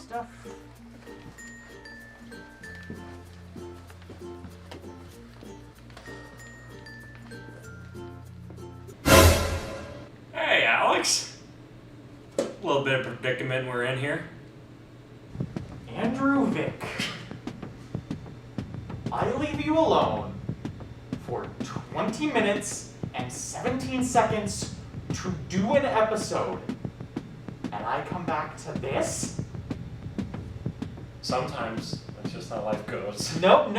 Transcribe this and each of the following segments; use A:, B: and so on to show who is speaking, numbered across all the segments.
A: stuff.
B: Hey, Alex. A little bit of predicament we're in here.
A: Andrew Vick, I leave you alone for 20 minutes and 17 seconds to do an episode, and I come back to this?
B: Sometimes that's just how life goes.
A: No.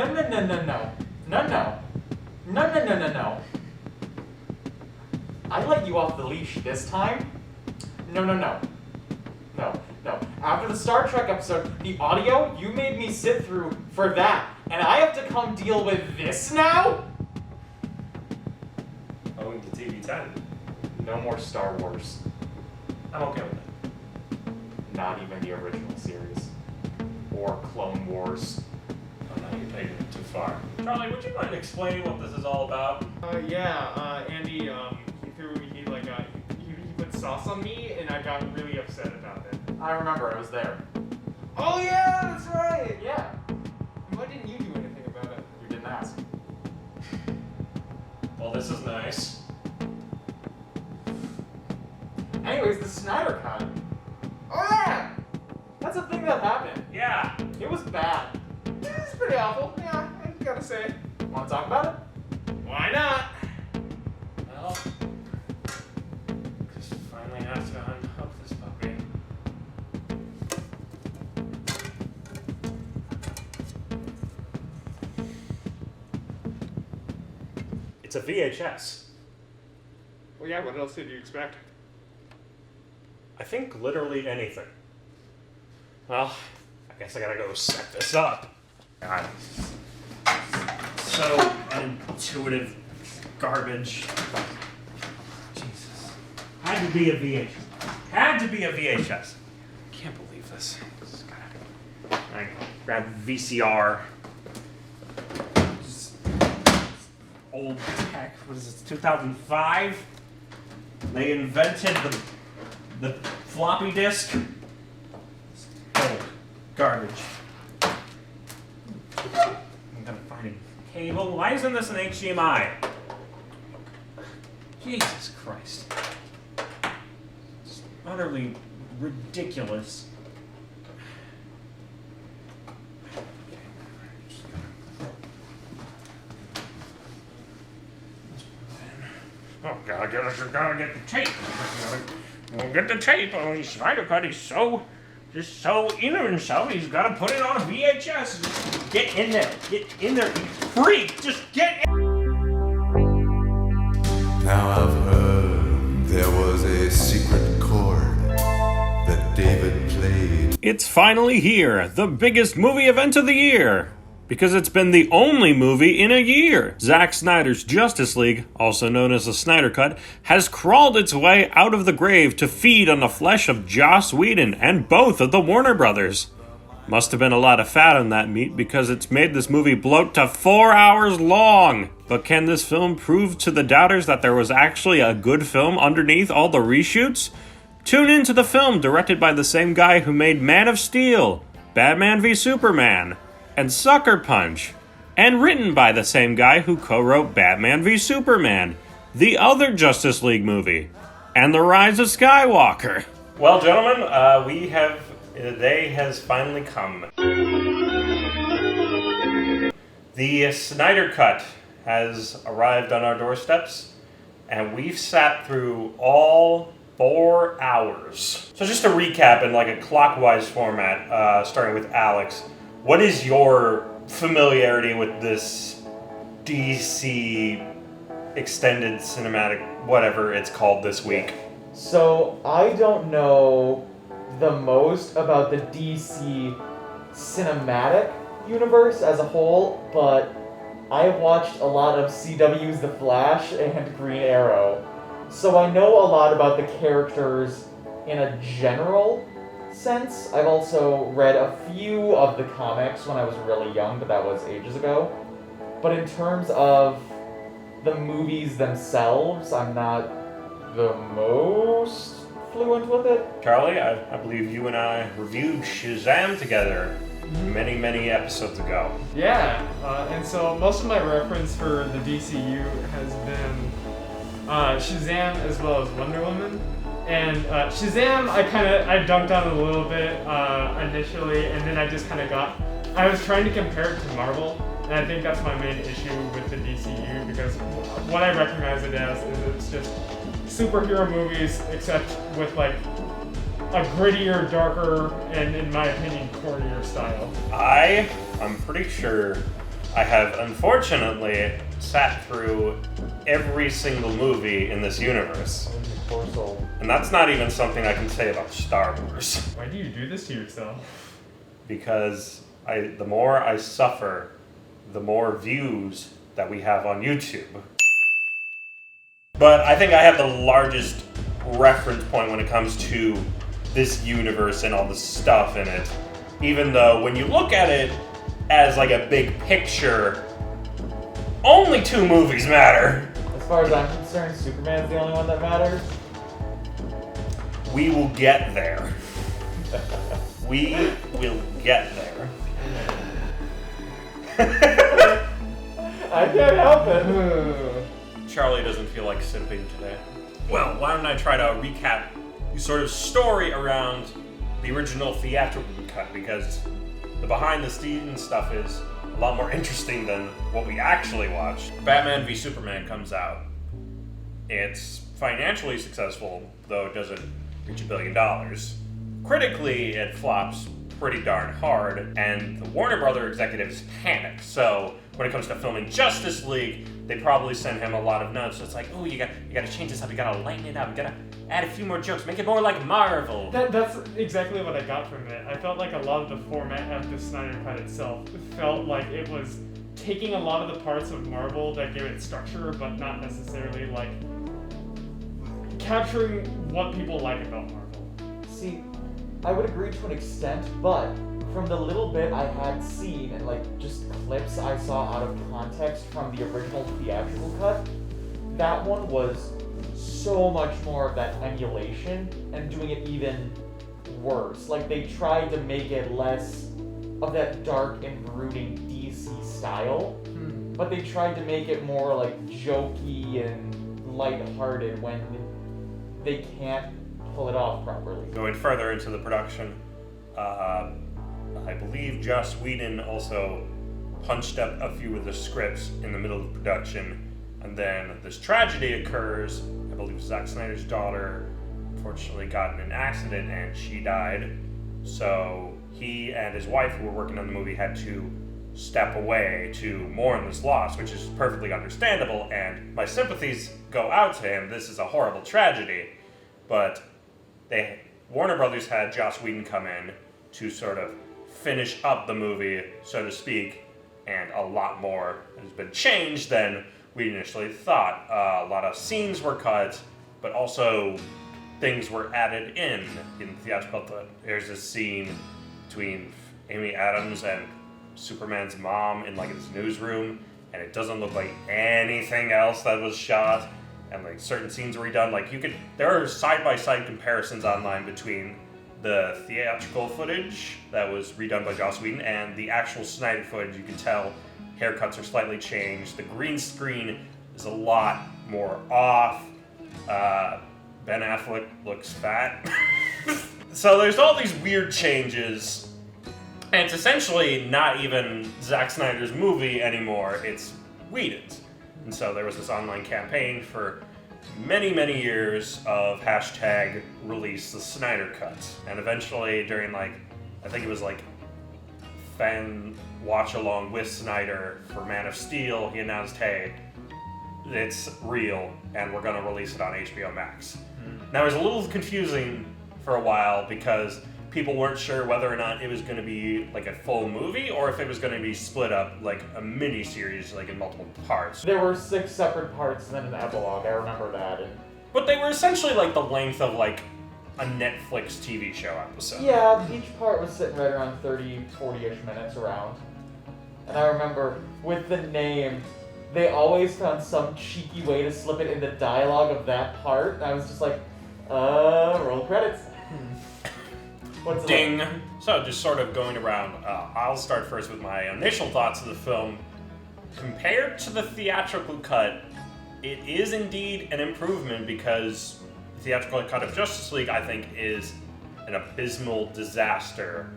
A: I let you off the leash this time? No. After the Star Trek episode, the audio you made me sit through for that, and I have to come deal with this now?
B: Owing to TV10.
A: No more Star Wars.
B: I'm okay with it.
A: Not even the original series. Or Clone Wars.
B: Oh, now you're taking it too far. Charlie, would you mind explaining what this is all about?
C: Andy, he put sauce on me, and I got really upset about it.
A: I remember, I was there.
C: Oh yeah, that's right!
A: Yeah,
C: Why didn't you do anything about it?
A: you didn't ask.
B: Well, this is nice.
A: Anyways, the Snyder Cut.
C: Oh yeah!
A: That's a thing that happened.
B: Yeah.
A: It was bad.
C: It's pretty awful, yeah, I gotta say.
A: Want to talk about it?
C: Why not?
B: Well, just finally have to unhook this puppy. It's a VHS.
C: Well, yeah, what else did you expect?
B: I think literally anything. Well, I guess I gotta go set this up. God. So unintuitive garbage. Jesus. Had to be a VHS. Had to be a VHS. Can't believe this. I grab VCR. Just old tech. What is this? 2005. They invented the floppy disk. Old garbage. I'm gonna find a cable. Why isn't this an HDMI? Jesus Christ. It's utterly ridiculous. Oh God, I gotta get the tape. We'll get the tape. Oh, the Snyder Cut is just so into himself. He's gotta put it on a VHS. Just get in there. Get in there, you freak. Just get in.
D: Now I've heard there was a secret chord that David played.
B: It's finally here, the biggest movie event of the year. Because it's been the only movie in a year. Zack Snyder's Justice League, also known as the Snyder Cut, has crawled its way out of the grave to feed on the flesh of Joss Whedon and both of the Warner Brothers. Must have been a lot of fat on that meat because it's made this movie bloat to 4 hours long. But can this film prove to the doubters that there was actually a good film underneath all the reshoots? Tune in to the film directed by the same guy who made Man of Steel, Batman v Superman, and Sucker Punch, and written by the same guy who co-wrote Batman v Superman, the other Justice League movie, and The Rise of Skywalker. Well, gentlemen, the day has finally come. The Snyder Cut has arrived on our doorsteps, and we've sat through all 4 hours. So just to recap in like a clockwise format, starting with Alex, what is your familiarity with this DC extended cinematic, whatever it's called this week?
A: So, I don't know the most about the DC cinematic universe as a whole, but I have watched a lot of CW's The Flash and Green Arrow. So I know a lot about the characters in a general sense. I've also read a few of the comics when I was really young, but that was ages ago. But in terms of the movies themselves, I'm not the most fluent with it.
B: Charlie, I believe you and I reviewed Shazam together many episodes ago.
C: Yeah, and so most of my reference for the DCU has been Shazam as well as Wonder Woman. And Shazam, I dunked on a little bit initially, and then I just kind of I was trying to compare it to Marvel, and I think that's my main issue with the DCU, because what I recognize it as is it's just superhero movies, except with like a grittier, darker, and in my opinion, cornier style.
B: I'm pretty sure I have unfortunately sat through every single movie in this universe.
A: Poor soul.
B: And that's not even something I can say about Star Wars.
C: Why do you do this to yourself?
B: Because the more I suffer, the more views that we have on YouTube. But I think I have the largest reference point when it comes to this universe and all the stuff in it. Even though when you look at it as like a big picture, only 2 movies matter.
A: As far as I'm concerned, Superman's the only one that matters.
B: We will get there. We will get there.
A: I can't help it.
B: Charlie doesn't feel like simping today. Well, why don't I try to recap the sort of story around the original theatrical cut, because the behind the scenes stuff is a lot more interesting than what we actually watched. Batman v Superman comes out. It's financially successful, though it doesn't reach $1 billion. Critically, it flops pretty darn hard, and the Warner Brother executives panic. So when it comes to filming Justice League, they probably send him a lot of notes. It's like, oh, you gotta change this up, you gotta lighten it up, you gotta add a few more jokes, make it more like Marvel.
C: That's exactly what I got from it. I felt like a lot of the format of the Snyder Cut itself felt like it was taking a lot of the parts of Marvel that give it structure, but not necessarily like capturing what people like about Marvel.
A: See, I would agree to an extent, but from the little bit I had seen and like just clips I saw out of context from the original theatrical cut, that one was so much more of that emulation and doing it even worse. Like they tried to make it less of that dark and brooding DC style, but they tried to make it more like jokey and lighthearted when they can't pull it off properly.
B: Going further into the production, I believe Joss Whedon also punched up a few of the scripts in the middle of production, and then this tragedy occurs. I believe Zack Snyder's daughter unfortunately got in an accident and she died, so he and his wife, who were working on the movie, had to step away to mourn this loss, which is perfectly understandable, and my sympathies go out to him. This is a horrible tragedy, but Warner Brothers had Joss Whedon come in to sort of finish up the movie, so to speak, and a lot more has been changed than we initially thought. A lot of scenes were cut, but also things were added in theatrical. There's this scene between Amy Adams and Superman's mom in like his newsroom, and it doesn't look like anything else that was shot. And like certain scenes were redone. Like there are side-by-side comparisons online between the theatrical footage that was redone by Joss Whedon and the actual Snyder footage. You can tell haircuts are slightly changed. The green screen is a lot more off. Ben Affleck looks fat. So there's all these weird changes. And it's essentially not even Zack Snyder's movie anymore. It's Whedon's. And so there was this online campaign for many years of hashtag release the Snyder Cut. And eventually during I think it was fan watch along with Snyder for Man of Steel, he announced, hey, it's real and we're gonna release it on HBO Max. Now it was a little confusing for a while because people weren't sure whether or not it was going to be like a full movie or if it was going to be split up like a mini-series, like in multiple parts.
A: There were 6 separate parts and then an epilogue, I remember that.
B: But they were essentially like the length of like a Netflix TV show episode.
A: Yeah, each part was sitting right around 30, 40-ish minutes around. And I remember with the name, they always found some cheeky way to slip it in the dialogue of that part. And I was just like, Roll credits. What's it
B: Ding!
A: like?
B: So, just sort of going around, I'll start first with my initial thoughts of the film. Compared to the theatrical cut, it is indeed an improvement because the theatrical cut of Justice League, I think, is an abysmal disaster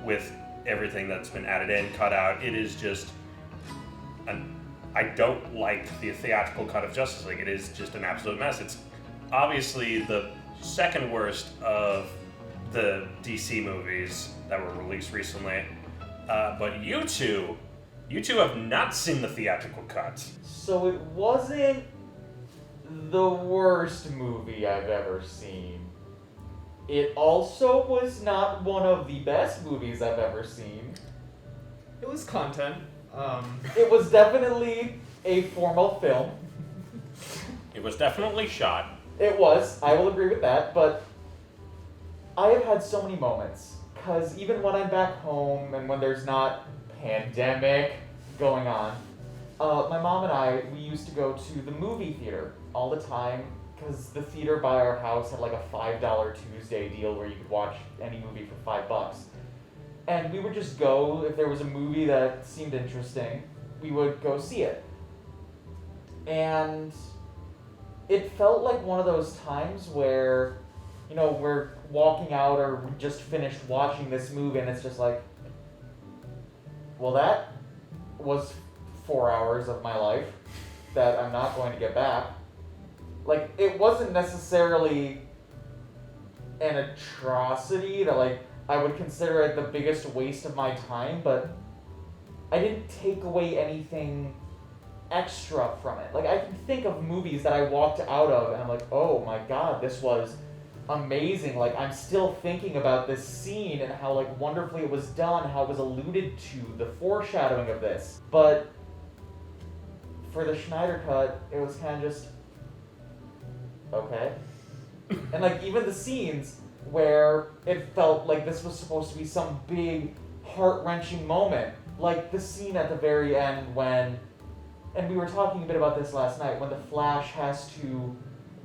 B: with everything that's been added in, cut out. It is just I don't like the theatrical cut of Justice League. It is just an absolute mess. It's obviously the second worst of the DC movies that were released recently. But you two have not seen the theatrical cut.
A: So it wasn't the worst movie I've ever seen. It also was not one of the best movies I've ever seen.
C: It was content.
A: It was definitely a formal film.
B: It was definitely shot.
A: It was, I will agree with that, but I have had so many moments, because even when I'm back home and when there's not pandemic going on, my mom and I, we used to go to the movie theater all the time, because the theater by our house had like a $5 Tuesday deal where you could watch any movie for $5. And we would just go, if there was a movie that seemed interesting, we would go see it. And it felt like one of those times where, you know, we're walking out or we just finished watching this movie and it's just like, well, that was 4 hours of my life that I'm not going to get back. Like, it wasn't necessarily an atrocity that, like, I would consider it the biggest waste of my time, but I didn't take away anything extra from it. Like, I can think of movies that I walked out of and I'm like, oh my god, this was amazing. Like, I'm still thinking about this scene and how, like, wonderfully it was done, how it was alluded to, the foreshadowing of this. But for the Schneider cut, it was kind of just, okay. And, like, even the scenes where it felt like this was supposed to be some big, heart-wrenching moment. Like the scene at the very end when, and we were talking a bit about this last night, when the Flash has to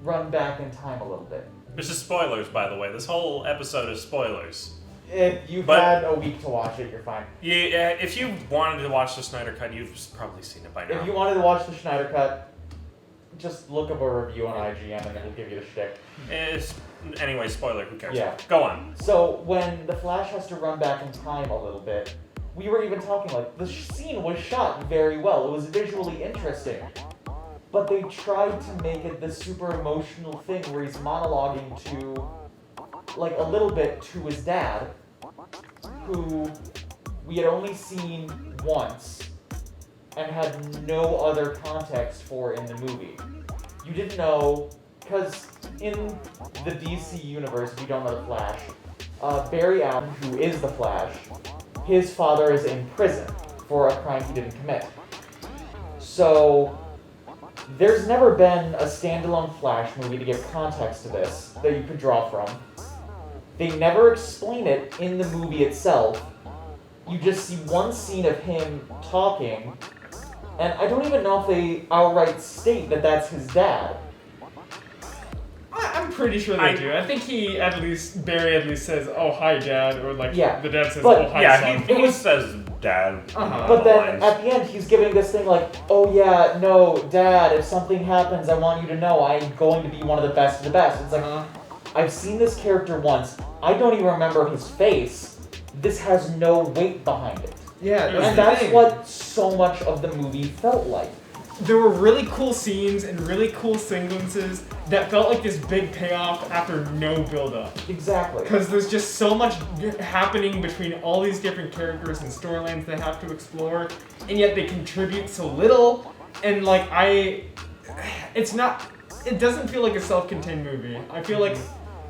A: run back in time a little bit.
B: This is spoilers, by the way. This whole episode is spoilers.
A: If you've
B: But-
A: had a week to watch it, you're fine.
B: Yeah, if you wanted to watch the Snyder Cut, you've probably seen it by now.
A: If you wanted to watch the Schneider cut, just look up a review on IGN and it'll give you the shtick.
B: Anyway, spoiler, who cares?
A: Yeah.
B: Go on.
A: So when the Flash has to run back in time a little bit, we were even talking like the scene was shot very well. It was visually interesting, but they tried to make it this super emotional thing where he's monologuing to, like, a little bit to his dad, who we had only seen once and had no other context for in the movie. You didn't know, because in the DC universe, if you don't know the Flash, Barry Allen, who is the Flash, his father is in prison for a crime he didn't commit. So there's never been a standalone Flash movie to give context to this that you could draw from. They never explain it in the movie itself. You just see one scene of him talking, and I don't even know if they outright state that that's his dad.
C: I'm pretty sure they do. I think Barry at least says, "Oh, hi, Dad," or like
A: Yeah,
C: the dad says,
A: but-
C: "Oh, hi,
B: Yeah,
C: son."
B: he says dad.
C: Uh-huh.
A: But then
B: lines.
A: at the end, he's giving this thing like, oh yeah, no, Dad, if something happens, I want you to know I'm going to be one of the best of the best. It's like,
C: Uh-huh.
A: I've seen this character once. I don't even remember his face. This has no weight behind it.
C: Yeah,
A: And that's what so much of the movie felt like.
C: There were really cool scenes and really cool sequences that felt like this big payoff after no build-up.
A: Exactly.
C: Because there's just so much happening between all these different characters and storylines they have to explore, and yet they contribute so little. And like it doesn't feel like a self-contained movie. I feel like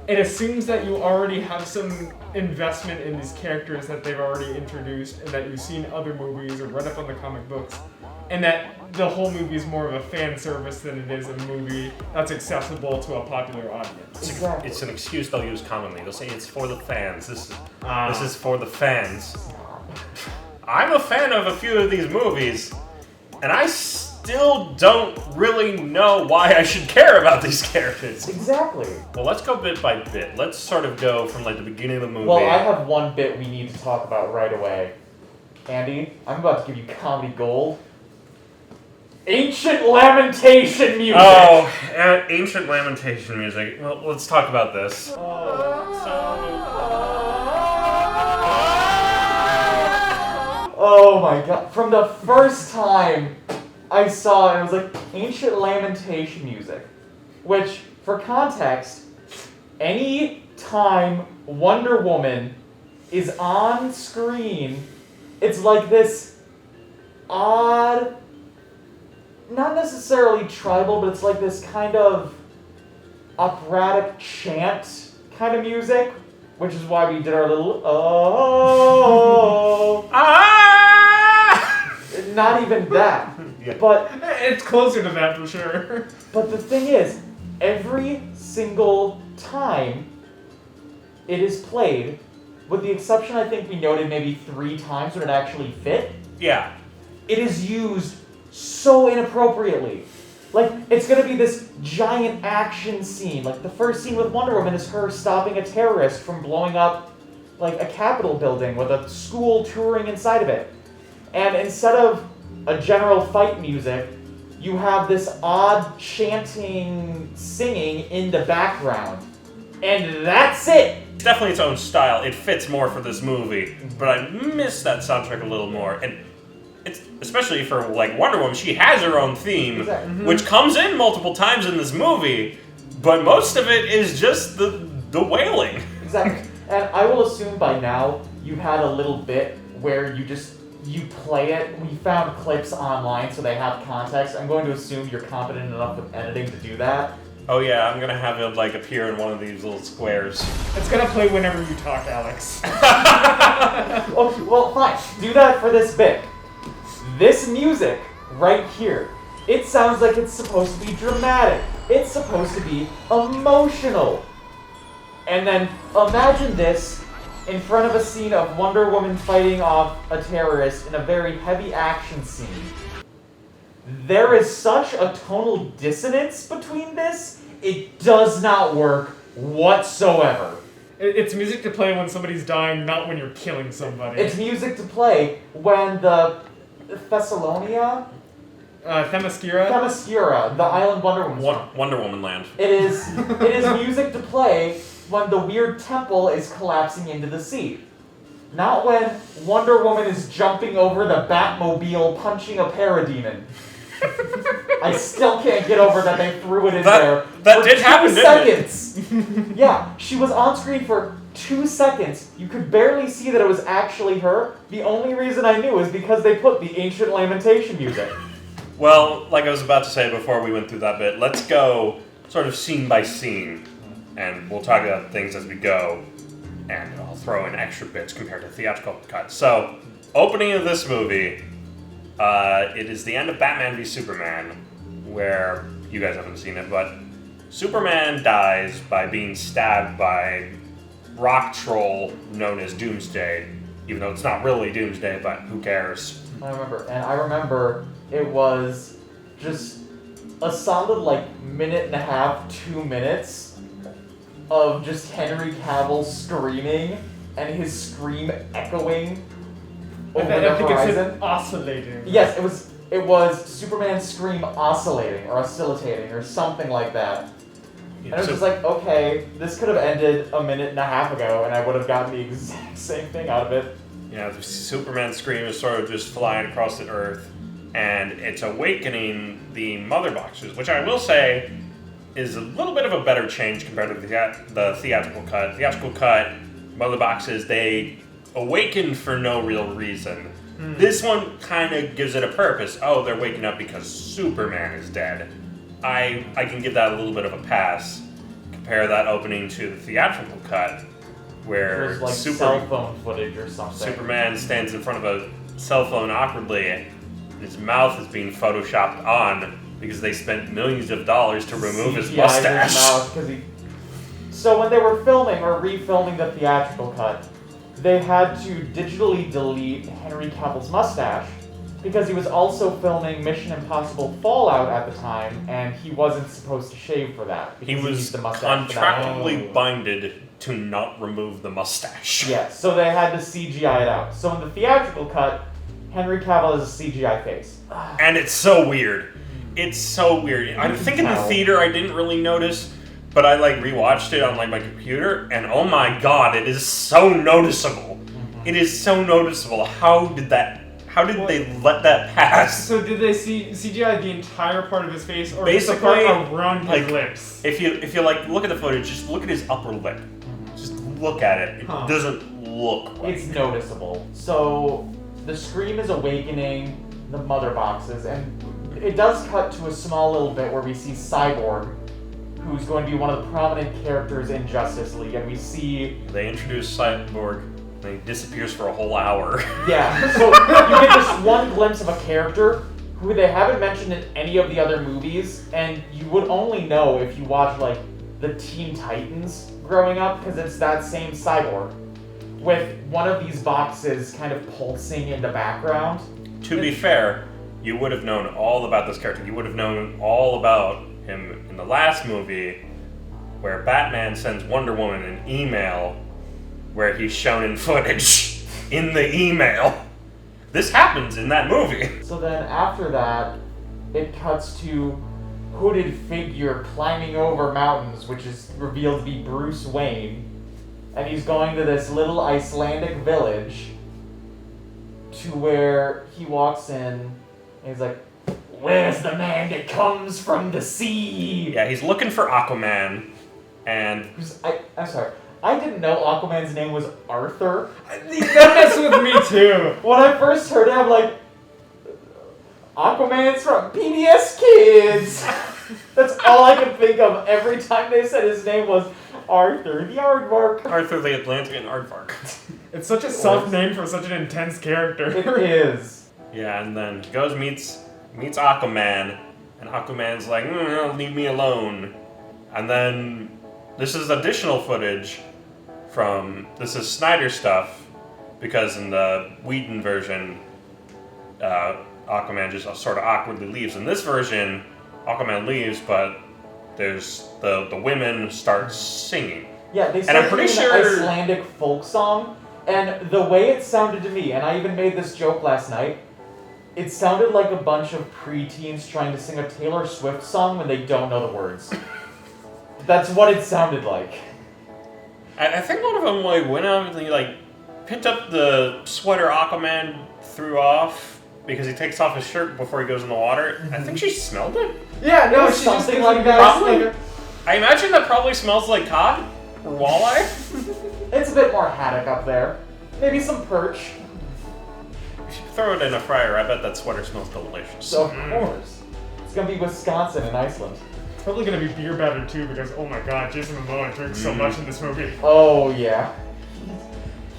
C: it assumes that you already have some investment in these characters that they've already introduced, and that you've seen other movies or read up on the comic books, and that the whole movie is more of a fan service than it is a movie that's accessible to a popular audience.
A: Exactly.
B: It's an excuse they'll use commonly. They'll say it's for the fans. This is for the fans. I'm a fan of a few of these movies, and I still don't really know why I should care about these characters.
A: Exactly.
B: Well, let's go bit by bit. Let's sort of go from like the beginning of the movie.
A: Well, I have one bit we need to talk about right away. Andy, I'm about to give you comedy gold. Ancient lamentation music!
B: Oh, ancient lamentation music. Well, let's talk about this.
A: Oh my god. From the first time I saw it, it was like ancient lamentation music. Which, for context, any time Wonder Woman is on screen, it's like this odd, not necessarily tribal, but it's like this kind of operatic chant kind of music, which is why we did our little not even that.
B: Yeah.
A: But
C: It's closer to that for sure.
A: But the thing is, every single time it is played, with the exception I think we noted maybe 3 times when it actually fit,
B: Yeah.
A: it is used so inappropriately. Like, it's gonna be this giant action scene. Like, the first scene with Wonder Woman is her stopping a terrorist from blowing up, like, a Capitol building with a school touring inside of it. And instead of a general fight music, you have this odd chanting, singing in the background. And that's it!
B: It's definitely its own style. It fits more for this movie, but I miss that soundtrack a little more. And it's especially for like Wonder Woman, she has her own theme,
A: Exactly.
B: which comes in multiple times in this movie, but most of it is just the wailing.
A: Exactly. And I will assume by now you had a little bit where you play it. We found clips online so they have context. I'm going to assume you're competent enough with editing to do that.
B: Oh yeah, I'm gonna have it like appear in one of these little squares.
C: It's gonna play whenever you talk, Alex.
A: Okay, well, fine. Do that for this bit. This music right here, it sounds like it's supposed to be dramatic. It's supposed to be emotional. And then imagine this in front of a scene of Wonder Woman fighting off a terrorist in a very heavy action scene. There is such a tonal dissonance between this, it does not work whatsoever.
C: It's music to play when somebody's dying, not when you're killing somebody.
A: It's music to play when the Thessalonia?
C: Themyscira?
A: The island Wonder Woman.
B: Wonder Woman Land.
A: It is music to play when the weird temple is collapsing into the sea. Not when Wonder Woman is jumping over the Batmobile punching a parademon. I still can't get over that they threw it in there.
B: That
A: for
B: did
A: 2
B: happen, didn't
A: seconds. Yeah, she was on screen for 2 seconds. You could barely see that it was actually her. The only reason I knew is because they put the ancient lamentation music.
B: Well, like I was about to say before we went through that bit, let's go sort of scene by scene, and we'll talk about things as we go, and I'll throw in extra bits compared to theatrical cuts. So, opening of this movie, it is the end of Batman v Superman, where, you guys haven't seen it, but Superman dies by being stabbed by rock troll known as Doomsday, even though it's not really Doomsday, but who cares?
A: I remember it was just a solid like minute and a half, 2 minutes of just Henry Cavill screaming and his scream echoing over the
C: I think
A: horizon.
C: it's oscillating.
A: Yes, it was Superman's scream oscillating or oscillating or something like that. And it was just like, okay, this could have ended a minute and a half ago and I would have gotten the exact same thing out of it.
B: Yeah, the Superman scream is sort of just flying across the earth, and it's awakening the mother boxes, which I will say is a little bit of a better change compared to the theatrical cut. Theatrical cut, mother boxes, they awaken for no real reason. This one kind of gives it a purpose. Oh, they're waking up because Superman is dead. I can give that a little bit of a pass. Compare that opening to the theatrical cut, where
A: It was like cell phone footage or something.
B: Superman stands in front of a cell phone awkwardly, and his mouth is being photoshopped on because they spent millions of dollars to remove his
A: CGI'd
B: mustache.
A: His mouth So when they were filming or refilming the theatrical cut, they had to digitally delete Henry Cavill's mustache because he was also filming Mission Impossible Fallout at the time, and he wasn't supposed to shave for that.
B: He
A: because
B: was
A: needs the mustache for that.
B: contractually binded to not remove the mustache.
A: Yes, so they had to CGI it out. So in the theatrical cut, Henry Cavill is a CGI face.
B: And it's so weird. It's so weird. I think in the theater I didn't really notice, but I like rewatched it on like my computer, and oh my god, it is so noticeable. Mm-hmm. It is so noticeable. How did they let that pass?
C: So did they CGI the entire part of his face, or
B: basically
C: just the part around his lips?
B: If you like look at the footage, just look at his upper lip. Just look at it. It doesn't look right.
A: It's noticeable. So the Scream is awakening the mother boxes, and it does cut to a small little bit where we see Cyborg, who's going to be one of the prominent characters in Justice League, and we see...
B: They introduce Cyborg, and he disappears for a whole hour.
A: Yeah, so you get this one glimpse of a character who they haven't mentioned in any of the other movies, and you would only know if you watch, like, the Teen Titans growing up, because it's that same Cyborg, with one of these boxes kind of pulsing in the background.
B: To be fair, you would have known all about this character. You would have known all about him in the last movie, where Batman sends Wonder Woman an email where he's shown in footage in the email. This happens in that movie.
A: So then after that, it cuts to hooded figure climbing over mountains, which is revealed to be Bruce Wayne. And he's going to this little Icelandic village to where he walks in and he's like, "Where's the man that comes from the sea?"
B: Yeah, he's looking for Aquaman, and...
A: I'm sorry. I didn't know Aquaman's name was Arthur.
C: That messed with me too.
A: When I first heard it, I'm like, Aquaman's from PBS Kids. That's all I could think of every time they said his name was Arthur the Aardvark.
B: Arthur the Atlantean Aardvark.
C: It's such a soft name for such an intense character.
A: It is.
B: Yeah, and then he goes meets Aquaman, and Aquaman's like, leave me alone. And then this is additional footage this is Snyder stuff, because in the Whedon version, Aquaman just sort of awkwardly leaves. In this version, Aquaman leaves, but there's the women start singing.
A: Yeah, they started an Icelandic folk song, and the way it sounded to me, and I even made this joke last night, it sounded like a bunch of preteens trying to sing a Taylor Swift song when they don't know the words. That's what it sounded like.
B: I think one of them like went out and he picked up the sweater Aquaman threw off because he takes off his shirt before he goes in the water. Mm-hmm. I think she smelled it.
C: Yeah, no, she
A: something
C: just
A: like that.
B: Probably. I imagine that probably smells like cod or walleye.
A: It's a bit more haddock up there. Maybe some perch.
B: You should throw it in a fryer. I bet that sweater smells delicious.
A: So, of course. It's gonna be Wisconsin and Iceland.
C: It's probably gonna be beer battered too, because oh my god, Jason Momoa drinks so much in this movie.
A: Oh yeah.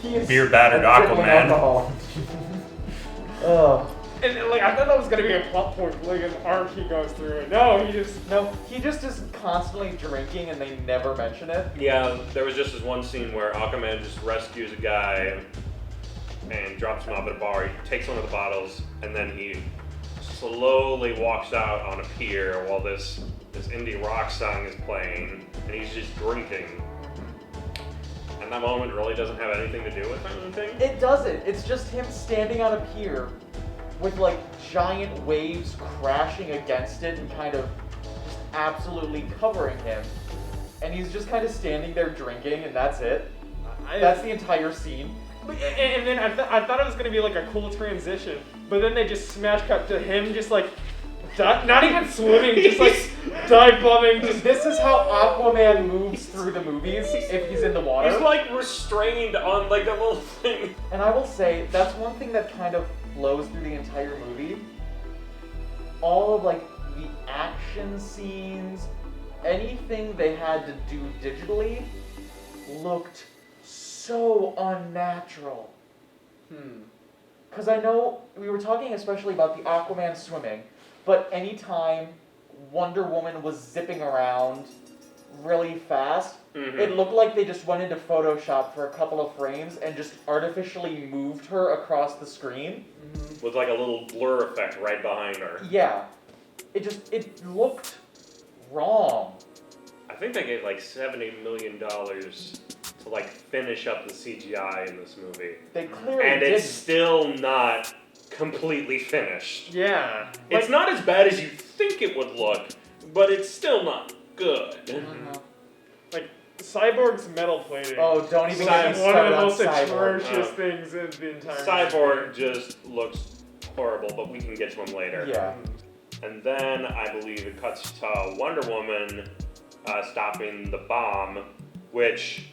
A: He is
B: beer battered Aquaman.
A: Ugh.
C: And I thought that was gonna be a plot point, like an arc he goes through.
A: He just is constantly drinking and they never mention it.
B: Yeah, there was just this one scene where Aquaman just rescues a guy and drops him off at a bar. He takes one of the bottles and then he slowly walks out on a pier while this indie rock song is playing, and he's just drinking. And that moment really doesn't have anything to do with anything.
A: It doesn't. It's just him standing on a pier with giant waves crashing against it and kind of just absolutely covering him. And he's just kind of standing there drinking, and that's it. That's the entire scene.
C: And then I thought it was going to be a cool transition, but then they just smash cut to him just not even swimming, just dive bombing.
A: This is how Aquaman moves through the movies if he's in the water.
B: He's restrained on a little thing.
A: And I will say, that's one thing that kind of flows through the entire movie. All of the action scenes, anything they had to do digitally looked so unnatural. Because I know we were talking especially about the Aquaman swimming, but anytime Wonder Woman was zipping around really fast, it looked like they just went into Photoshop for a couple of frames and just artificially moved her across the screen.
B: with like a little blur effect right behind her.
A: Yeah. It looked wrong.
B: I think they gave like $70 million to like finish up the CGI in this movie.
A: They clearly
B: And
A: didn't.
B: it's still not completely finished.
C: Yeah.
B: It's not as bad as you think it would look, but it's still not good.
A: Mhm.
C: Like, Cyborg's metal plating.
A: Oh, don't even get me
C: One of
A: started
C: the
A: on
C: most
A: Cyborg.
C: atrocious things in the entire
B: Cyborg
C: movie.
B: just looks horrible, but we can get to him later.
A: Yeah.
B: And then I believe it cuts to Wonder Woman stopping the bomb, which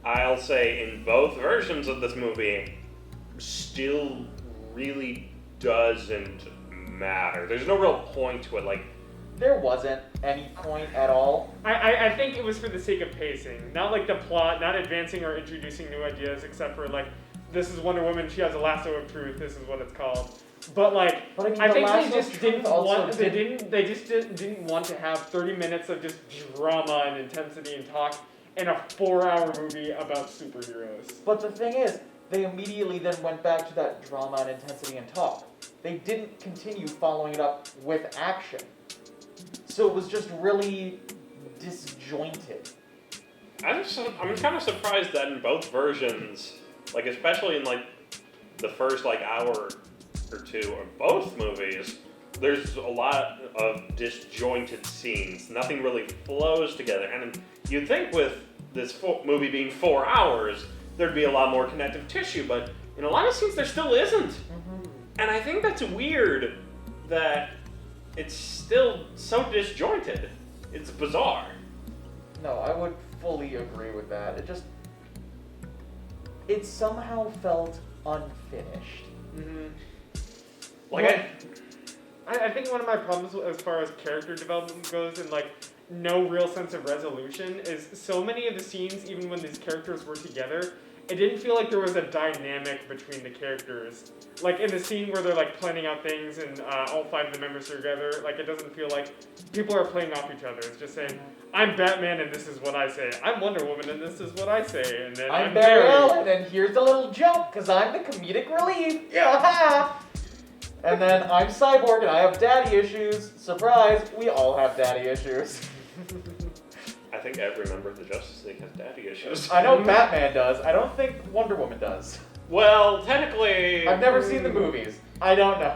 B: I'll say in both versions of this movie still really doesn't matter. There's no real point to it. Like,
A: There wasn't any point at all.
C: I think it was for the sake of pacing, not like the plot, not advancing or introducing new ideas, except for like, this is Wonder Woman, she has a lasso of truth, this is what it's called. But like,
A: But I mean,
C: I
A: the
C: think
A: lasso
C: they
A: of
C: just
A: truth
C: didn't
A: also
C: want, they just didn't want to have 30 minutes of just drama and intensity and talk in a 4-hour movie about superheroes.
A: But the thing is, they immediately then went back to that drama and intensity and talk. They didn't continue following it up with action. So it was just really disjointed.
B: I'm kind of surprised that in both versions, like especially in like the first like hour or two of both movies, there's a lot of disjointed scenes. Nothing really flows together. And you'd think with this movie being 4 hours, there'd be a lot more connective tissue, but in a lot of scenes there still isn't.
A: Mm-hmm.
B: And I think that's weird that it's still so disjointed. It's bizarre.
A: No, I would fully agree with that. It somehow felt unfinished.
C: Mm-hmm.
B: Like,
C: I think one of my problems as far as character development goes and like no real sense of resolution is so many of the scenes, even when these characters were together, it didn't feel like there was a dynamic between the characters. Like in the scene where they're like planning out things and all 5 of the members are together, like it doesn't feel like people are playing off each other. It's just saying, I'm Batman and this is what I say. I'm Wonder Woman and this is what I say. And then
A: I'm Barry Allen, and here's a little joke, because I'm the comedic relief. Yeah. And then I'm Cyborg, and I have daddy issues. Surprise, we all have daddy issues.
B: I think every member of the Justice League has daddy issues.
A: I know Batman does. I don't think Wonder Woman does.
B: Well, technically...
A: I've never seen the movies. I don't know.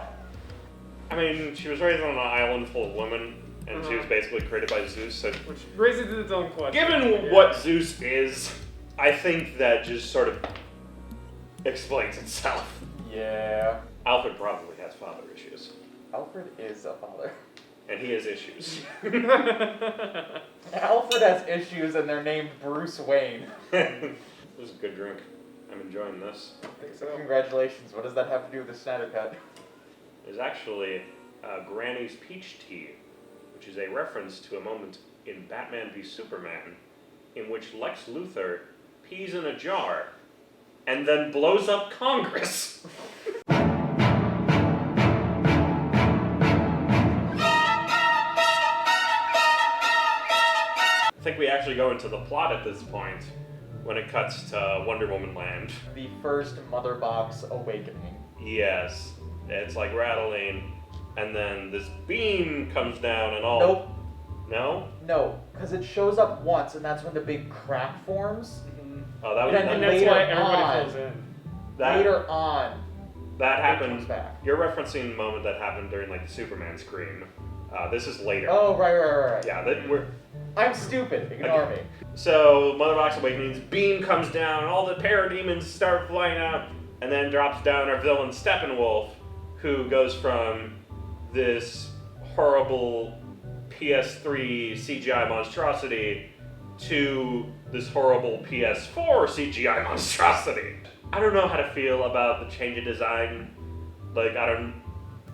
B: I mean, she was raised on an island full of women, and she was basically created by Zeus, so...
C: Which raises its own question.
B: Given what Zeus is, I think that just sort of explains itself.
A: Yeah.
B: Alfred probably has father issues.
A: Alfred is a father.
B: And he has issues.
A: Alfred has issues, and they're named Bruce Wayne.
B: This is a good drink. I'm enjoying this.
C: I think so.
A: Congratulations. What does that have to do with the Snyder Cut?
B: It's actually Granny's Peach Tea, which is a reference to a moment in Batman v Superman in which Lex Luthor pees in a jar and then blows up Congress. I think we actually go into the plot at this point when it cuts to Wonder Woman land.
A: The first Mother Box awakening.
B: Yes, it's like rattling, and then this beam comes down and all.
A: Nope.
B: No?
A: No, because it shows up once, and that's when the big crack forms.
B: Oh, that was
A: And
C: And
A: then
C: that's why
A: later
C: everybody
A: on-
C: fills in.
B: that.
A: Later on,
B: That
A: it
B: happened.
A: comes back.
B: You're referencing the moment that happened during like the Superman scream. This is later.
A: Oh, right.
B: Yeah, we're.
A: I'm stupid. Ignore me.
B: So Mother Box Awakening's beam comes down, all the parademons start flying out, and then drops down our villain Steppenwolf, who goes from this horrible PS3 CGI monstrosity to this horrible PS4 CGI monstrosity. I don't know how to feel about the change of design. Like,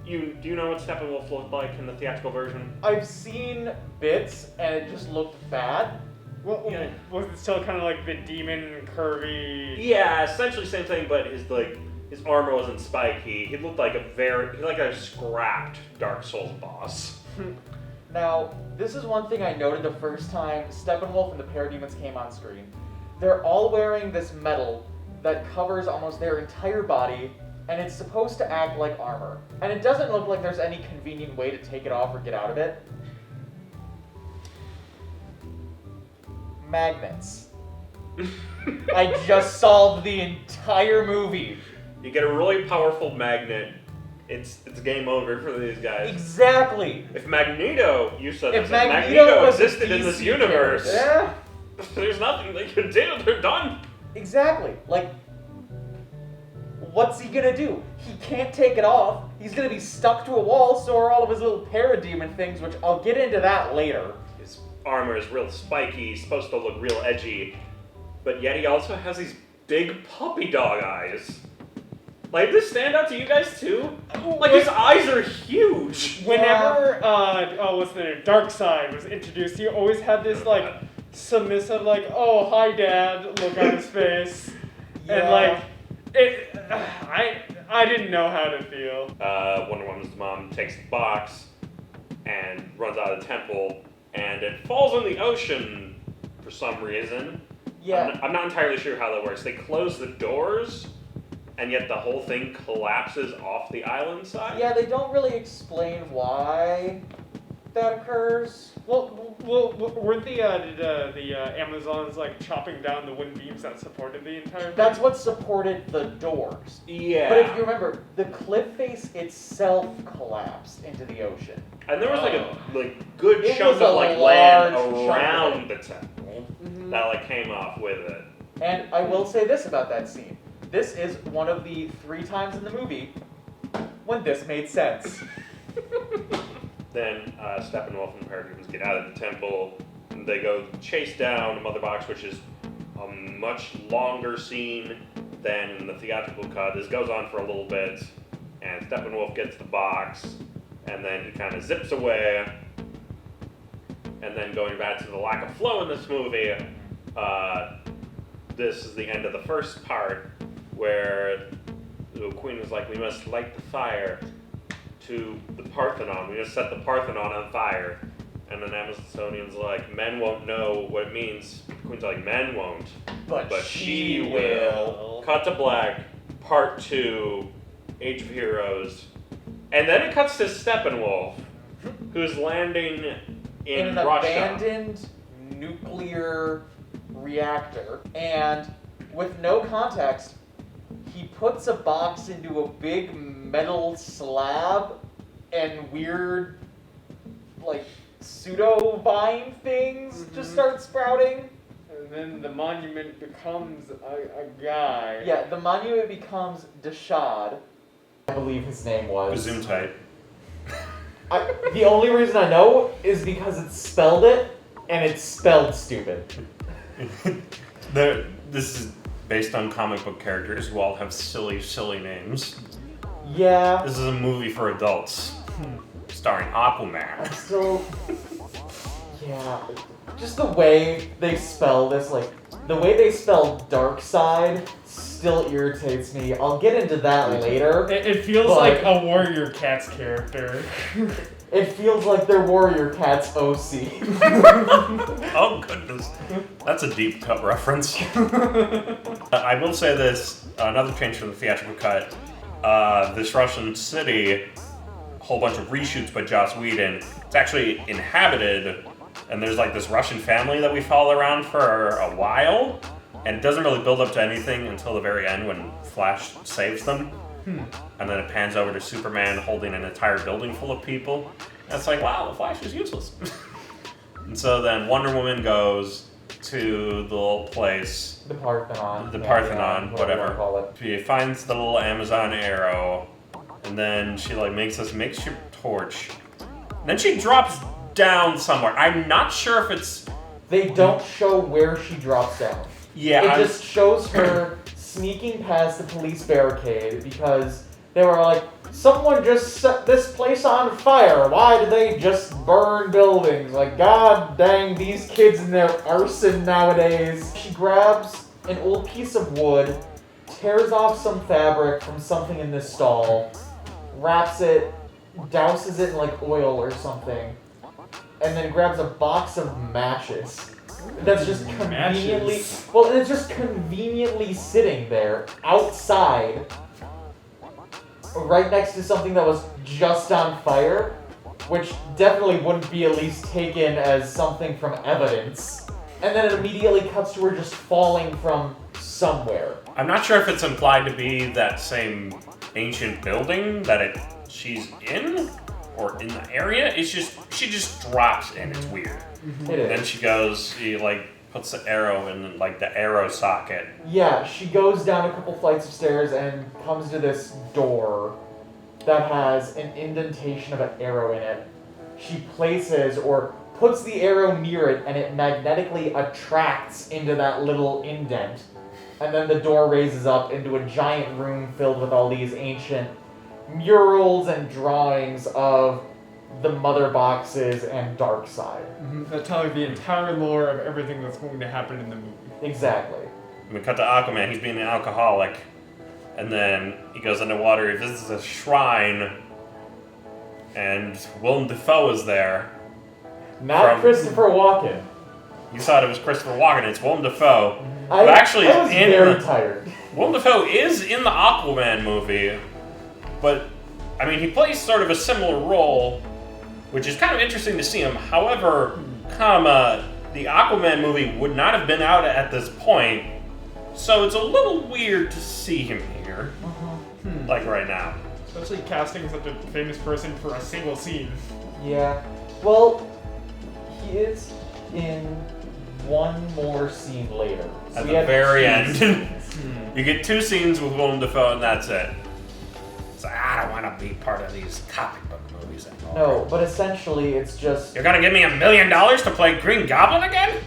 B: do you know what Steppenwolf looked like in the theatrical version?
A: I've seen bits, and it just looked bad.
C: Well,
B: Yeah.
C: was it still kind of like the demon curvy?
B: Yeah, essentially same thing, but his armor wasn't spiky. He looked like a scrapped Dark Souls boss.
A: Now, this is one thing I noted the first time Steppenwolf and the Parademons came on screen. They're all wearing this metal that covers almost their entire body, and it's supposed to act like armor. And it doesn't look like there's any convenient way to take it off or get out of it. Magnets. I just solved the entire movie.
B: You get a really powerful magnet, it's game over for these guys.
A: Exactly.
B: If Magneto, you said
A: If
B: this, if
A: Magneto was a
B: existed in this
A: DC
B: universe,
A: character,
B: there's nothing they can do. They're done.
A: exactly. Like, what's he gonna do? He can't take it off. He's gonna be stuck to a wall, so are all of his little parademon things, which I'll get into that later.
B: His armor is real spiky, he's supposed to look real edgy, but yet he also has these big puppy dog eyes. Like, this stand out to you guys too? Like, his eyes are huge.
C: Whenever, what's the name? Darkseid was introduced, he always had this, like, submissive, like, oh, hi, Dad, look on his face. And, like, I didn't know how to feel.
B: Wonder Woman's mom takes the box and runs out of the temple, and it falls in the ocean for some reason.
A: Yeah.
B: I'm not entirely sure how that works. They close the doors, and yet the whole thing collapses off the island side?
A: Yeah, they don't really explain why that occurs.
C: Well, weren't the Amazons, like, chopping down the wind beams that supported the entire thing?
A: That's what supported the doors.
B: Yeah.
A: But if you remember, the cliff face itself collapsed into the ocean.
B: And there was like a good
A: It
B: chunk
A: was a
B: of like land
A: large chunk of
B: around
A: it.
B: the temple that like came off with it.
A: And I will say this about that scene. This is one of the 3 times in the movie when this made sense.
B: Then Steppenwolf and the Parademons get out of the temple, and they go chase down Mother Box, which is a much longer scene than in the theatrical cut. This goes on for a little bit, and Steppenwolf gets the box, and then he kind of zips away. And then going back to the lack of flow in this movie, this is the end of the first part, where the Queen was like, we must light the fire to the Parthenon. We must set the Parthenon on fire. And then Amazonian's like, men won't know what it means. The Queen's like, men won't.
A: But
B: she will. Cut to black, part 2, Age of Heroes. And then it cuts to Steppenwolf, who's landing in
A: an
B: Russia.
A: abandoned nuclear reactor. And with no context, he puts a box into a big metal slab and weird, like, pseudo-vine things just start sprouting.
C: And then the monument becomes a guy.
A: Yeah, the monument becomes Dashad. I believe his name was.
B: Zoom tight.
A: The only reason I know is because it spelled it, and it's spelled stupid.
B: This is based on comic book characters who all have silly, silly names.
A: Yeah.
B: This is a movie for adults, starring Aquaman.
A: So, yeah, just the way they spell this, like, the way they spell Darkseid still irritates me. I'll get into that later.
C: It feels
A: but
C: like a Warrior Cats character.
A: It feels like they're Warrior Cats OC.
B: Oh goodness, that's a deep cut reference. I will say this, another change from the theatrical cut, this Russian city, a whole bunch of reshoots by Joss Whedon, it's actually inhabited, and there's like this Russian family that we follow around for a while, and it doesn't really build up to anything until the very end when Flash saves them. And then it pans over to Superman holding an entire building full of people. And it's like, wow, the Flash is useless. And so then Wonder Woman goes to the little place.
A: The Parthenon.
B: The
A: Yeah,
B: Parthenon,
A: whatever you
B: whatever.
A: wanna call it.
B: She finds the little Amazon arrow. And then she like makes this makeshift torch. And then she drops down somewhere. I'm not sure if it's...
A: They don't show where she drops down.
B: Yeah,
A: It just shows her sneaking past the police barricade because they were like, someone just set this place on fire. Why did they just burn buildings? Like, god dang, these kids and their arson nowadays. She grabs an old piece of wood, tears off some fabric from something in this stall, wraps it, douses it in like oil or something, and then grabs a box of matches. That's just conveniently, well, it's just conveniently sitting there outside right next to something that was just on fire, which definitely wouldn't be at least taken as something from evidence. And then it immediately cuts to her just falling from somewhere.
B: I'm not sure if it's implied to be that same ancient building that she's in, or in the area. It's just, she just drops in. It's weird.
A: It is.
B: Then she puts the arrow in, the arrow socket.
A: Yeah, she goes down a couple flights of stairs and comes to this door that has an indentation of an arrow in it. She places or puts the arrow near it, and it magnetically attracts into that little indent. And then the door raises up into a giant room filled with all these ancient murals and drawings of the mother boxes and dark side.
C: That tell you the entire lore of everything that's going to happen in the movie.
A: Exactly.
B: We cut to Aquaman. He's being an alcoholic. And then he goes underwater. He visits a shrine. And Willem Dafoe is there.
A: Not Christopher Walken.
B: You thought it was Christopher Walken. It's Willem Dafoe.
A: I was very tired.
B: Willem Dafoe is in the Aquaman movie. But, I mean, he plays sort of a similar role, which is kind of interesting to see him. However, the Aquaman movie would not have been out at this point, so it's a little weird to see him here, like right now.
C: Especially casting such a famous person for a single scene.
A: Yeah. Well, he is in one more scene later. So
B: At the very end. You get 2 scenes with Willem Dafoe and that's it. So I don't want to be part of these comic book movies anymore.
A: No, but essentially it's just...
B: You're gonna give me $1 million to play Green Goblin again?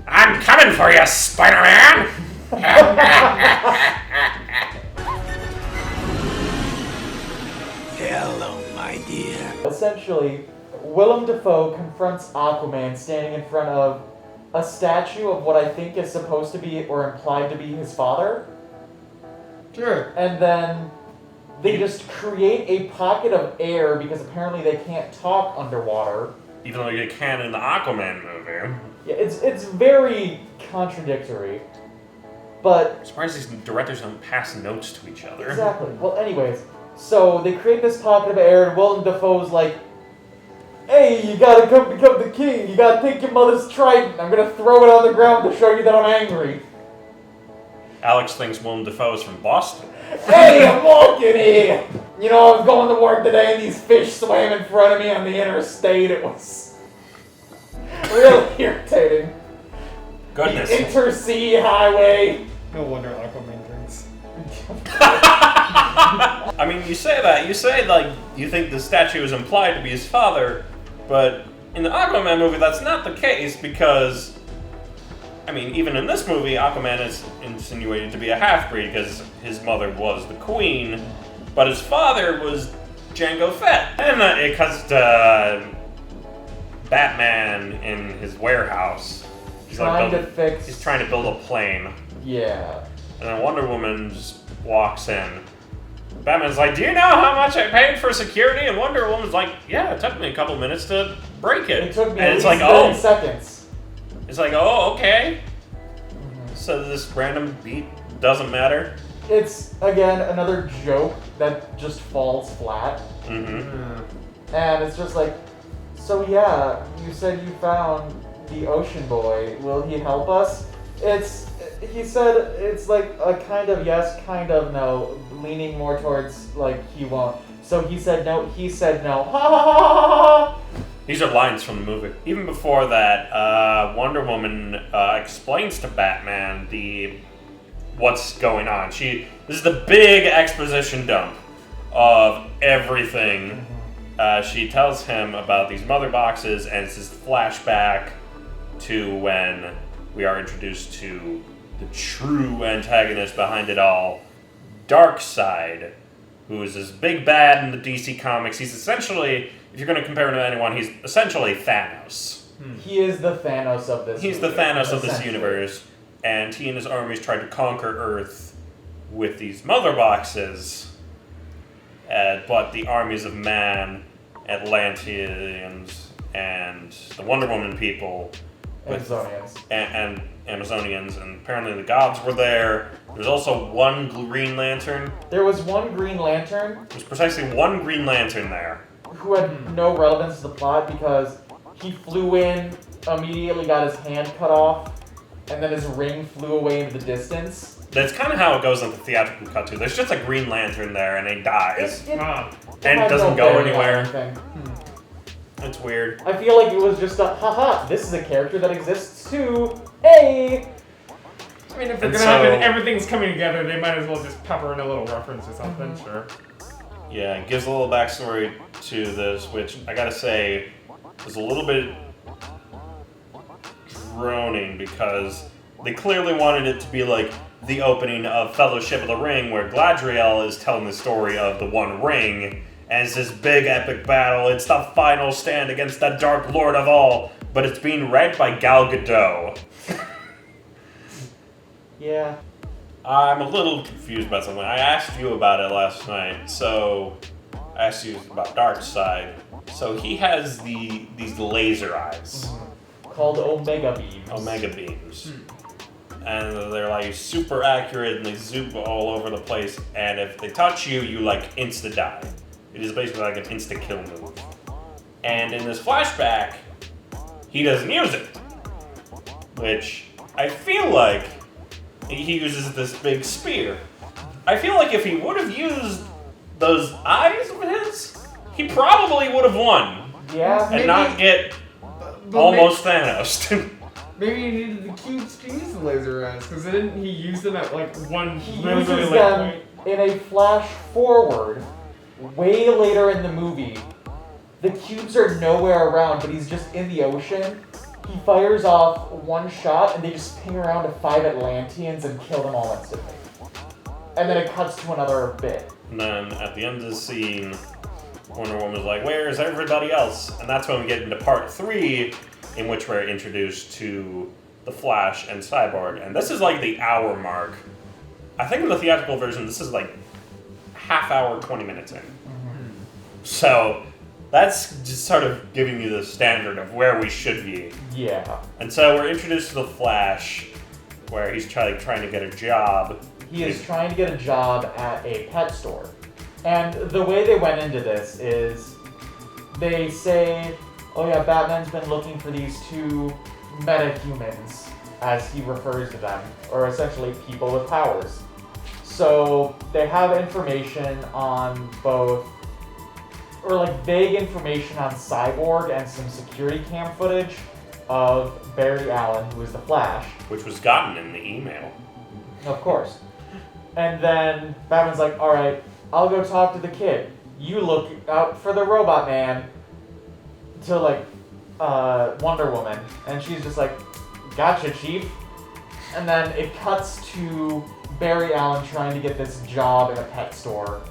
B: I'm coming for you, Spider-Man!
E: Hello, my dear.
A: Essentially, Willem Dafoe confronts Aquaman standing in front of a statue of what I think is supposed to be or implied to be his father.
C: Sure.
A: And then they just create a pocket of air because apparently they can't talk underwater.
B: Even though you can in the Aquaman movie.
A: Yeah, it's very contradictory. But
B: I'm surprised these directors don't pass notes to each other.
A: exactly. Well, anyways, so they create this pocket of air, and Willem Dafoe's like, "Hey, you gotta come become the king. You gotta take your mother's trident. I'm gonna throw it on the ground to show you that I'm angry."
B: Alex thinks Willem Dafoe is from Boston.
A: Hey, I'm walking here. You know, I was going to work today, and these fish swam in front of me on the interstate. It was really irritating.
B: Goodness.
A: The intersea highway.
C: No wonder Aquaman drinks.
B: I mean, you say that. You say, you think the statue is implied to be his father, but in the Aquaman movie, that's not the case because, I mean, even in this movie, Aquaman is insinuated to be a half-breed because his mother was the queen, but his father was Jango Fett. And it cuts to Batman in his warehouse. He's
A: He's
B: trying to build a plane.
A: Yeah.
B: And then Wonder Woman just walks in. Batman's like, "Do you know how much I paid for security?" And Wonder Woman's like, "Yeah, it took me a couple minutes to break it."
A: It took me
B: and
A: at
B: it's
A: least
B: like,
A: 30 seconds.
B: It's like, oh, okay. So this random beat doesn't matter.
A: It's, again, another joke that just falls flat.
B: Mm-hmm.
A: And it's just like, so yeah, you said you found the ocean boy. Will he help us? He said it's like a kind of yes, kind of no, leaning more towards like he won't. So he said no, he said no. Ha ha ha ha ha!
B: These are lines from the movie. Even before that, Wonder Woman explains to Batman what's going on. This is the big exposition dump of everything. She tells him about these mother boxes, and it's this flashback to when we are introduced to the true antagonist behind it all, Darkseid, who is this big bad in the DC Comics. He's essentially, if you're going to compare him to anyone, he's essentially Thanos.
A: He is the Thanos of this
B: He's the Thanos of this universe, and he and his armies tried to conquer Earth with these mother boxes, but the armies of man, Atlanteans, and the Wonder Woman people
A: Amazonians.
B: And Amazonians, and apparently the gods were there. There's also one Green Lantern.
A: There was one Green Lantern.
B: There's precisely one Green Lantern there.
A: Who had no relevance to the plot because he flew in, immediately got his hand cut off, and then his ring flew away into the distance.
B: That's kind of how it goes in the theatrical cut too. There's just a Green Lantern there, and he dies.
A: It
B: And doesn't go anywhere.
A: Anything.
B: It's weird.
A: I feel like it was just a, haha, this is a character that exists too. Hey!
C: I mean, if they're gonna have it, everything's coming together, they might as well just pepper in a little reference or something, sure.
B: Yeah, it gives a little backstory to this, which I gotta say is a little bit droning because they clearly wanted it to be like the opening of Fellowship of the Ring, where Galadriel is telling the story of the One Ring, and it's this big epic battle. It's the final stand against the Dark Lord of all, but it's being read by Gal Gadot.
A: Yeah.
B: I'm a little confused about something. I asked you about it last night, so I asked you about Darkseid. So he has these laser eyes.
A: Called Omega Beams.
B: Omega beams. And they're like super accurate and they zoom all over the place, and if they touch you, you like insta die. It is basically like an insta kill move. And in this flashback, he doesn't use it. Which I feel like he uses this big spear. I feel like if he would have used those eyes of his, he probably would have won.
A: Yeah.
B: And not get almost Thanos.
C: Maybe he needed the cubes to use the laser eyes, because didn't he use them at like one
A: He
C: really,
A: uses
C: really
A: them
C: late point?
A: in a flash forward, way later in the movie. The cubes are nowhere around, but he's just in the ocean. He fires off one shot, and they just ping around to 5 Atlanteans and kill them all instantly. And then it cuts to another bit.
B: And then at the end of the scene, Wonder Woman's like, "Where's everybody else?" And that's when we get into part 3, in which we're introduced to the Flash and Cyborg. And this is like the hour mark. I think in the theatrical version, this is like half hour, 20 minutes in. So that's just sort of giving you the standard of where we should be.
A: Yeah.
B: And so we're introduced to the Flash, where he's trying to get a job.
A: He is trying to get a job at a pet store. And the way they went into this is they say, oh yeah, Batman's been looking for these 2 metahumans, as he refers to them, or essentially people with powers. So they have information on both, or like vague information on Cyborg and some security cam footage of Barry Allen, who is the Flash.
B: Which was gotten in the email.
A: Of course. And then Batman's like, alright, I'll go talk to the kid. You look out for the robot man. To like, Wonder Woman. And she's just like, gotcha, Chief. And then it cuts to Barry Allen trying to get this job in a pet store.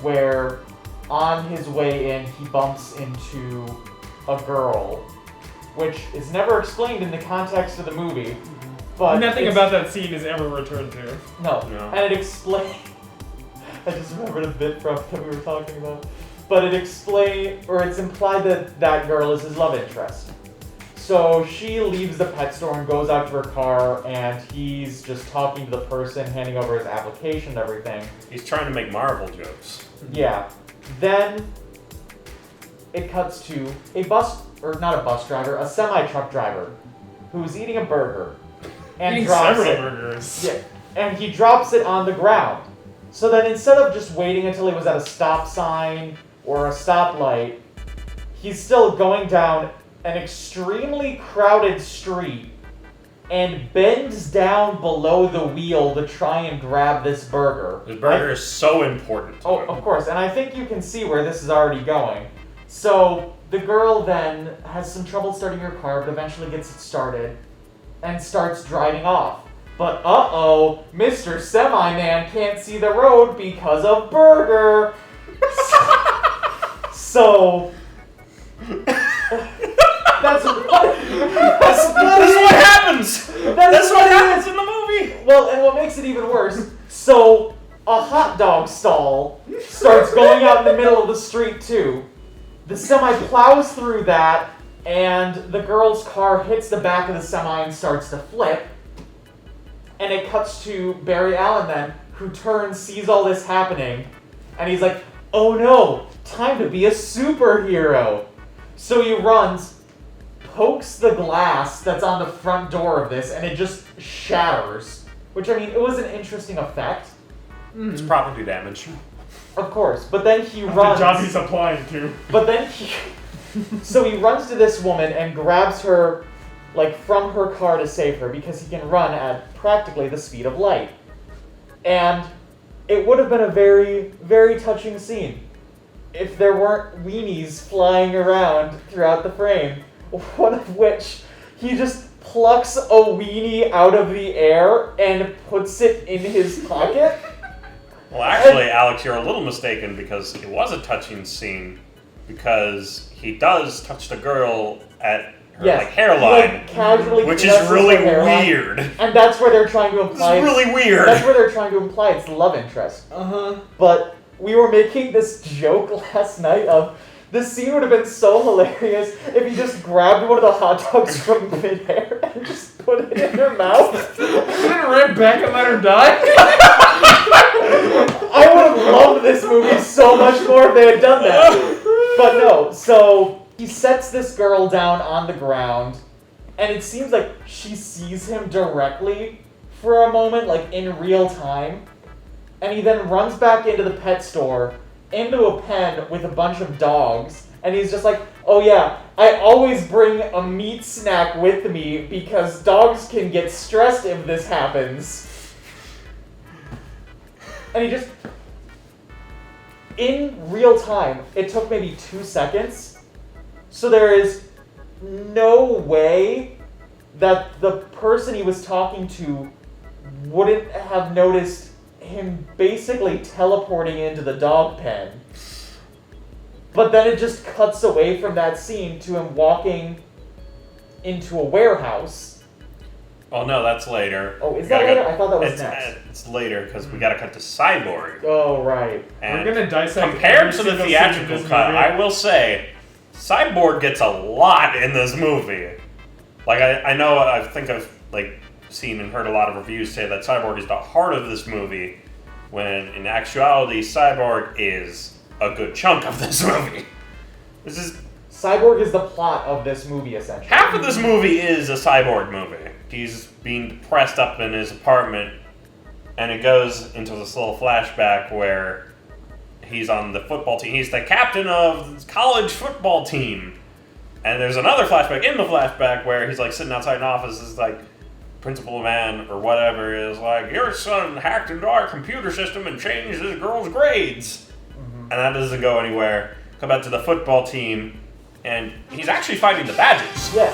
A: Where on his way in, he bumps into a girl. Which is never explained in the context of the movie. But
C: nothing about that scene is ever returned to.
A: No.
B: No.
A: And it explains... I just remembered a bit from that we were talking about. But it it's implied that that girl is his love interest. So she leaves the pet store and goes out to her car, and he's just talking to the person, handing over his application and everything.
B: He's trying to make Marvel jokes.
A: Yeah. Then it cuts to a semi-truck driver who's eating a burger. And
C: Eating
A: drops
C: several
A: it.
C: burgers.
A: Yeah, and he drops it on the ground. So then instead of just waiting until he was at a stop sign or a stoplight, he's still going down an extremely crowded street and bends down below the wheel to try and grab this burger.
B: This burger is so important to
A: Oh,
B: him.
A: of course, and I think you can see where this is already going. So the girl then has some trouble starting her car, but eventually gets it started and starts driving off. But uh-oh, Mr. Semi-Man can't see the road because of burger. So that's what
B: happens! That's what happens in the movie!
A: Well, and what makes it even worse, so a hot dog stall starts going out in the middle of the street too. The semi plows through that, and the girl's car hits the back of the semi and starts to flip. And it cuts to Barry Allen then, who turns, sees all this happening, and he's like, oh no, time to be a superhero. So he runs, pokes the glass that's on the front door of this, and it just shatters. Which, I mean, it was an interesting effect.
B: It's property damage.
A: Of course, but then he
C: That's
A: runs.
C: the job he's applying to.
A: But then so he runs to this woman and grabs her, like, from her car to save her because he can run at practically the speed of light. And it would have been a very, very touching scene if there weren't weenies flying around throughout the frame. One of which he just plucks a weenie out of the air and puts it in his pocket.
B: Well, actually, Alex, you're a little mistaken because it was a touching scene because he does touch the girl at her hairline,
A: like, casually
B: which is
A: caresses
B: really
A: her hairline,
B: weird.
A: and that's where they're trying to imply.
B: It's really weird.
A: That's where they're trying to imply it's the love interest. But we were making this joke last night of this scene would have been so hilarious if he just grabbed one of the hot dogs from midair and just put it in her mouth.
C: And ran back and let her die?
A: I would have loved this movie so much more if they had done that. But no, so he sets this girl down on the ground, and it seems like she sees him directly for a moment, like in real time. And he then runs back into the pet store, into a pen with a bunch of dogs, and he's just like, oh yeah, I always bring a meat snack with me because dogs can get stressed if this happens. And he just, in real time, it took maybe 2 seconds, so there is no way that the person he was talking to wouldn't have noticed him basically teleporting into the dog pen. But then it just cuts away from that scene to him walking into a warehouse.
B: Oh no, that's later.
A: Oh, is that later? I thought that was next.
B: It's later because we gotta cut to Cyborg.
A: Oh, right.
B: And
C: we're gonna dissect
B: compared to
C: every
B: the
C: single
B: theatrical
C: scene in this
B: cut,
C: movie.
B: I will say, Cyborg gets a lot in this movie. Like I know, I think I've seen and heard a lot of reviews say that Cyborg is the heart of this movie, when in actuality, Cyborg is a good chunk of this movie.
A: Cyborg is the plot of this movie, essentially.
B: Half of this movie is a Cyborg movie. He's being depressed up in his apartment, and it goes into this little flashback where he's on the football team. He's the captain of the college football team. And there's another flashback in the flashback where he's like sitting outside an office, is like, principal man or whatever is like, your son hacked into our computer system and changed this girl's grades. Mm-hmm. And that doesn't go anywhere. Come back to the football team, and he's actually fighting the Badgers.
A: Yeah.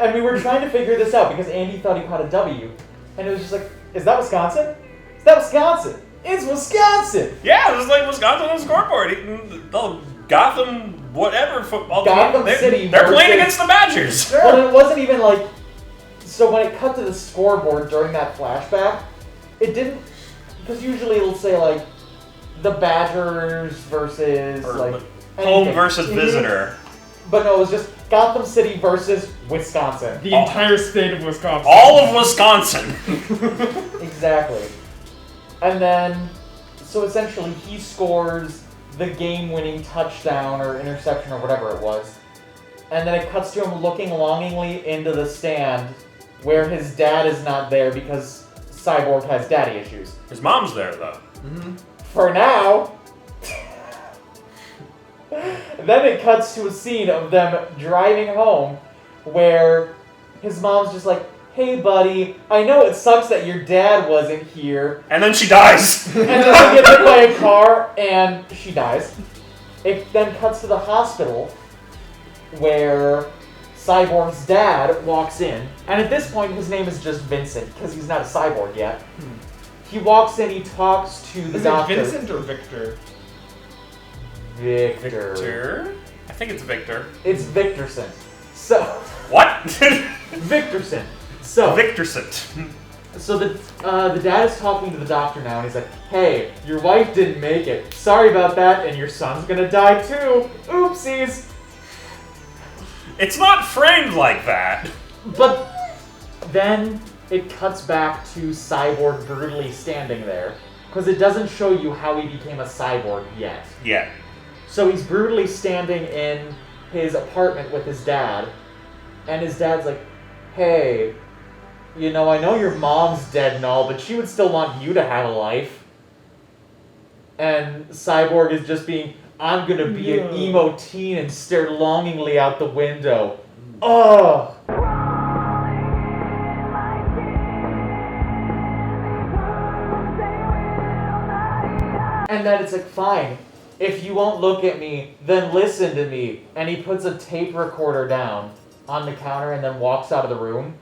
A: And we were trying to figure this out because Andy thought he caught a W. And it was just like, is that Wisconsin? Is that Wisconsin? It's Wisconsin!
B: Yeah, it was like Wisconsin on the scoreboard. The Gotham whatever football
A: Gotham
B: team.
A: City
B: They're playing
A: versus-
B: against the Badgers.
A: Well, it wasn't even like... So when it cut to the scoreboard during that flashback, it didn't... Because usually it'll say, like, the Badgers versus,
B: Or,
A: like...
B: home
A: anything.
B: versus
A: Mhm.
B: visitor.
A: But no, it was just Gotham City versus Wisconsin.
C: The entire state of Wisconsin.
B: All of Wisconsin.
A: Exactly. And then, so essentially he scores the game-winning touchdown or interception or whatever it was. And then it cuts to him looking longingly into the stand where his dad is not there because Cyborg has daddy issues.
B: His mom's there, though.
C: Mm-hmm.
A: For now. Then it cuts to a scene of them driving home where his mom's just like, hey buddy, I know it sucks that your dad wasn't here.
B: And then she dies.
A: And then she gets hit by a car and she dies. It then cuts to the hospital where Cyborg's dad walks in. And at this point his name is just Vincent because he's not a cyborg yet. He walks in, he talks to the
C: Is
A: doctor.
C: it Vincent or Victor?
A: Victor.
B: I think it's Victor.
A: It's Victorson. So,
B: What?
A: Victorson. So,
B: Victorson.
A: So the dad is talking to the doctor now, and he's like, hey, your wife didn't make it. Sorry about that, and your son's gonna die too. Oopsies.
B: It's not framed like that.
A: But then it cuts back to Cyborg brutally standing there. Because it doesn't show you how he became a cyborg yet.
B: Yeah.
A: So he's brutally standing in his apartment with his dad. And his dad's like, hey, you know, I know your mom's dead and all, but she would still want you to have a life. And Cyborg is just being, I'm gonna be an emo teen and stare longingly out the window. Ugh! And then it's like, fine, if you won't look at me, then listen to me. And he puts a tape recorder down on the counter and then walks out of the room.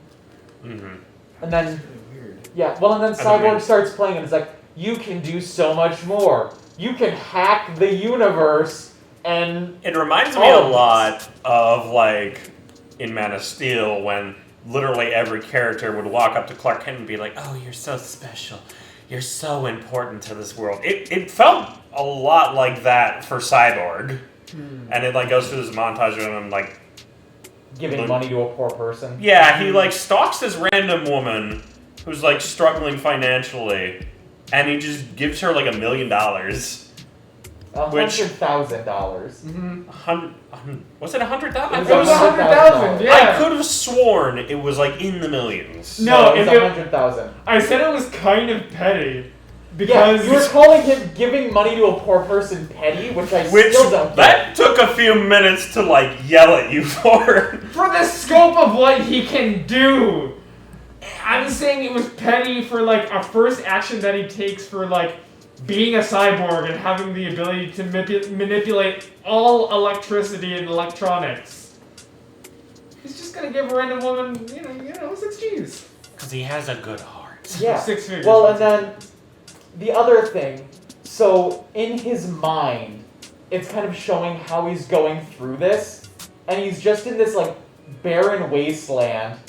B: Mm-hmm.
A: And then,
C: That's really weird.
A: yeah, well, and then Cyborg starts playing and it's like, you can do so much more. You can hack the universe and...
B: It reminds me a lot of, like, in Man of Steel, when literally every character would walk up to Clark Kent and be like, oh, you're so special. You're so important to this world. It felt a lot like that for Cyborg. And it, like, goes through this montage of him, like...
A: Giving money to a poor person.
B: Yeah, he, like, stalks this random woman who's, like, struggling financially. And he just gives her, like, $1 million.
A: $100,000.
B: Was it 100,000?
A: It was
C: 100,000, yeah.
B: I could have sworn it was like in the millions.
C: No,
A: it was 100,000.
C: I said it was kind of petty. Because
A: you were calling him giving money to a poor person petty, which I still don't get.
B: That took a few minutes to, like, yell at you for.
C: For the scope of what he can do. I'm saying it was petty for, like, a first action that he takes for, like, being a cyborg and having the ability to manipulate all electricity and electronics. He's just gonna give a random woman, you know, 6 G's.
B: Because he has a good heart.
A: Yeah.
C: 6 figures.
A: Well, and then the other thing, so in his mind, it's kind of showing how he's going through this, and he's just in this, like, barren wasteland.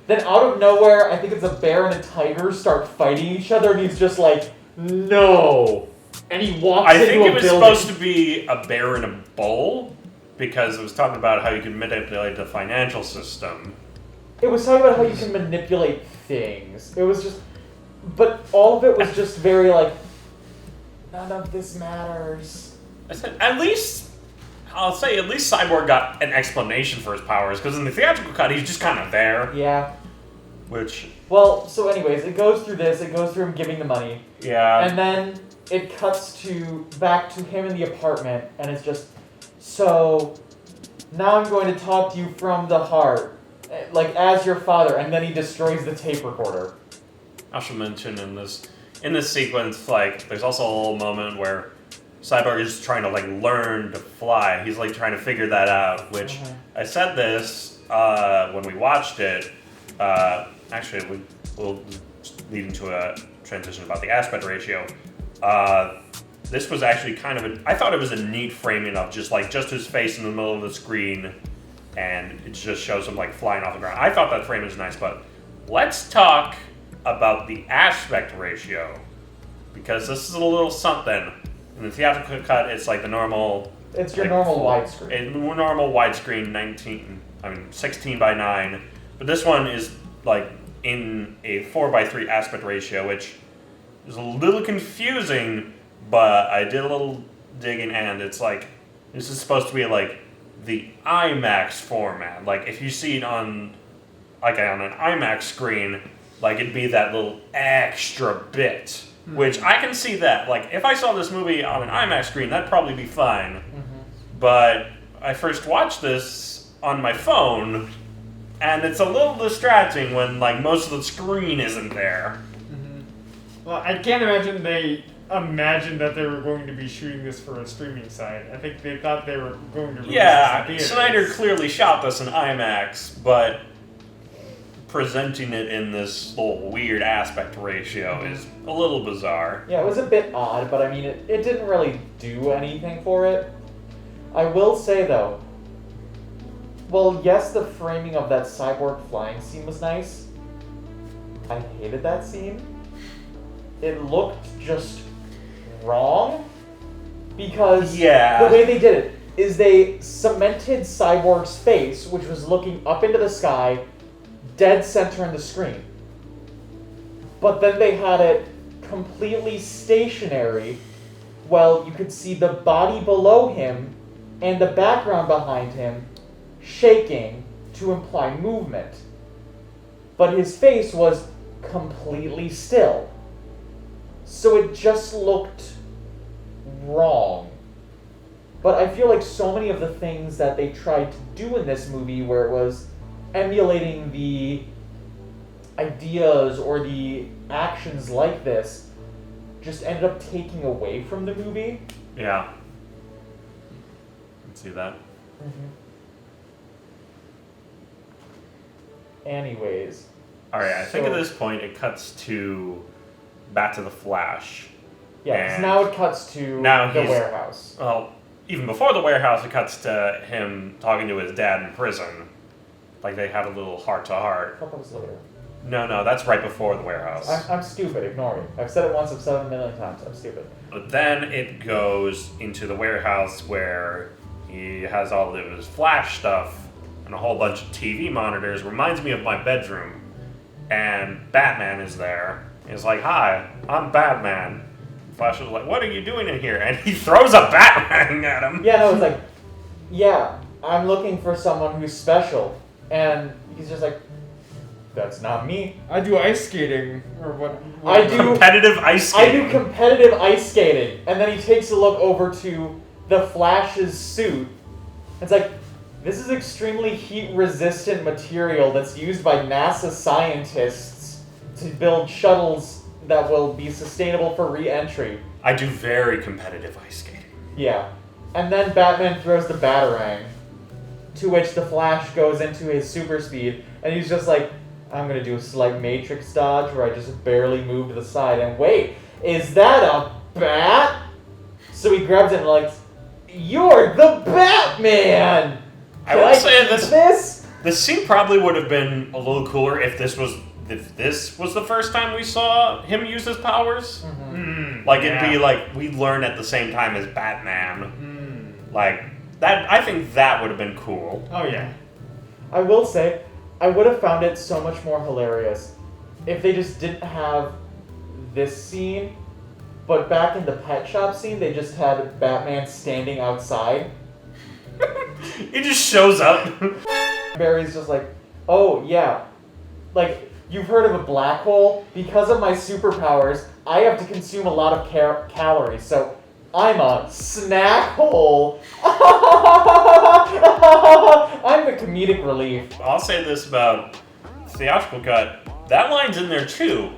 A: Then out of nowhere, I think it's a bear and a tiger start fighting each other, and he's just like, no. And he walks into a building.
B: I think it was supposed to be a bear and a bull, because it was talking about how you can manipulate the financial system.
A: It was talking about how you can manipulate things. It was just... But all of it was just very, like, none of this matters.
B: I said, at least Cyborg got an explanation for his powers, because in the theatrical cut, he's just kind of there.
A: Yeah.
B: Which...
A: Well, so anyways, it goes through this, it goes through him giving the money.
B: Yeah.
A: And then it cuts back to him in the apartment, and it's just, so, now I'm going to talk to you from the heart, like, as your father, and then he destroys the tape recorder.
B: I should mention in this sequence, like, there's also a little moment where Cyborg is trying to, like, learn to fly. He's, like, trying to figure that out, which I said this when we watched it. Actually, we'll lead into a transition about the aspect ratio. This was actually kind of I thought it was a neat framing of just his face in the middle of the screen, and it just shows him, like, flying off the ground. I thought that frame was nice, but let's talk about the aspect ratio, because this is a little something. In the theatrical cut, it's like the normal...
A: It's your normal widescreen.
B: Normal widescreen 16 by 9. But this one is, like, in a 4:3 aspect ratio, which is a little confusing, but I did a little digging, and it's like, this is supposed to be, like, the IMAX format. Like, if you see it on an IMAX screen, like, it'd be that little extra bit. Which I can see that. Like, if I saw this movie on an IMAX screen, that'd probably be fine. But I first watched this on my phone, and it's a little distracting when, like, most of the screen isn't there.
C: Well, I can't imagine they imagined that they were going to be shooting this for a streaming site. I think they thought they were going to release this in theaters.
B: Snyder clearly shot this in IMAX, but presenting it in this little weird aspect ratio is a little bizarre.
A: Yeah, it was a bit odd, but I mean, it didn't really do anything for it. I will say, though, well, yes, the framing of that cyborg flying scene was nice. I hated that scene. It looked just wrong, because the way they did it, is they cemented Cyborg's face, which was looking up into the sky, dead center in the screen. But then they had it completely stationary, while you could see the body below him and the background behind him shaking to imply movement. But his face was completely still. So it just looked wrong. But I feel like so many of the things that they tried to do in this movie, where it was emulating the ideas or the actions like this, just ended up taking away from the movie.
B: Yeah. I can see that.
A: Anyways.
B: Alright, I think at this point it cuts to back to the Flash.
A: Yeah, because
B: And
A: now it cuts to the warehouse.
B: Well, even before the warehouse, it cuts to him talking to his dad in prison. Like they have a little heart-to-heart.
A: I thought that was later.
B: No, that's right before the warehouse.
A: I'm stupid, ignore me. I've said it once, I've said it a million times, I'm stupid.
B: But then it goes into the warehouse where he has all of his Flash stuff and a whole bunch of TV monitors. Reminds me of my bedroom. And Batman is there. He's like, "Hi, I'm Batman." Flash is like, "What are you doing in here?" And he throws a Batman at him.
A: Yeah, no, it's like, yeah, I'm looking for someone who's special. And he's just like, that's not me.
C: I do ice skating, or what?
A: I do
B: competitive ice skating.
A: I do competitive ice skating. And then he takes a look over to the Flash's suit. It's like, this is extremely heat-resistant material that's used by NASA scientists to build shuttles that will be sustainable for re-entry.
B: I do very competitive ice skating.
A: Yeah. And then Batman throws the Batarang, to which the Flash goes into his super speed, and he's just like, I'm gonna do a slight Matrix dodge where I just barely move to the side, and wait, is that a bat? So he grabs it and like, you're the Batman!
B: I will say
A: this?
B: This scene probably would have been a little cooler if this was the first time we saw him use his powers. Like it'd be like we learn at the same time as Batman. Like that, I think that would have been cool.
C: Oh yeah.
A: I will say, I would have found it so much more hilarious if they just didn't have this scene, but back in the pet shop scene, they just had Batman standing outside.
B: He just shows up.
A: Barry's just like, oh yeah, like, you've heard of a black hole? Because of my superpowers, I have to consume a lot of calories, so I'm a snack hole. I'm the comedic relief.
B: I'll say this about theatrical cut. That line's in there too.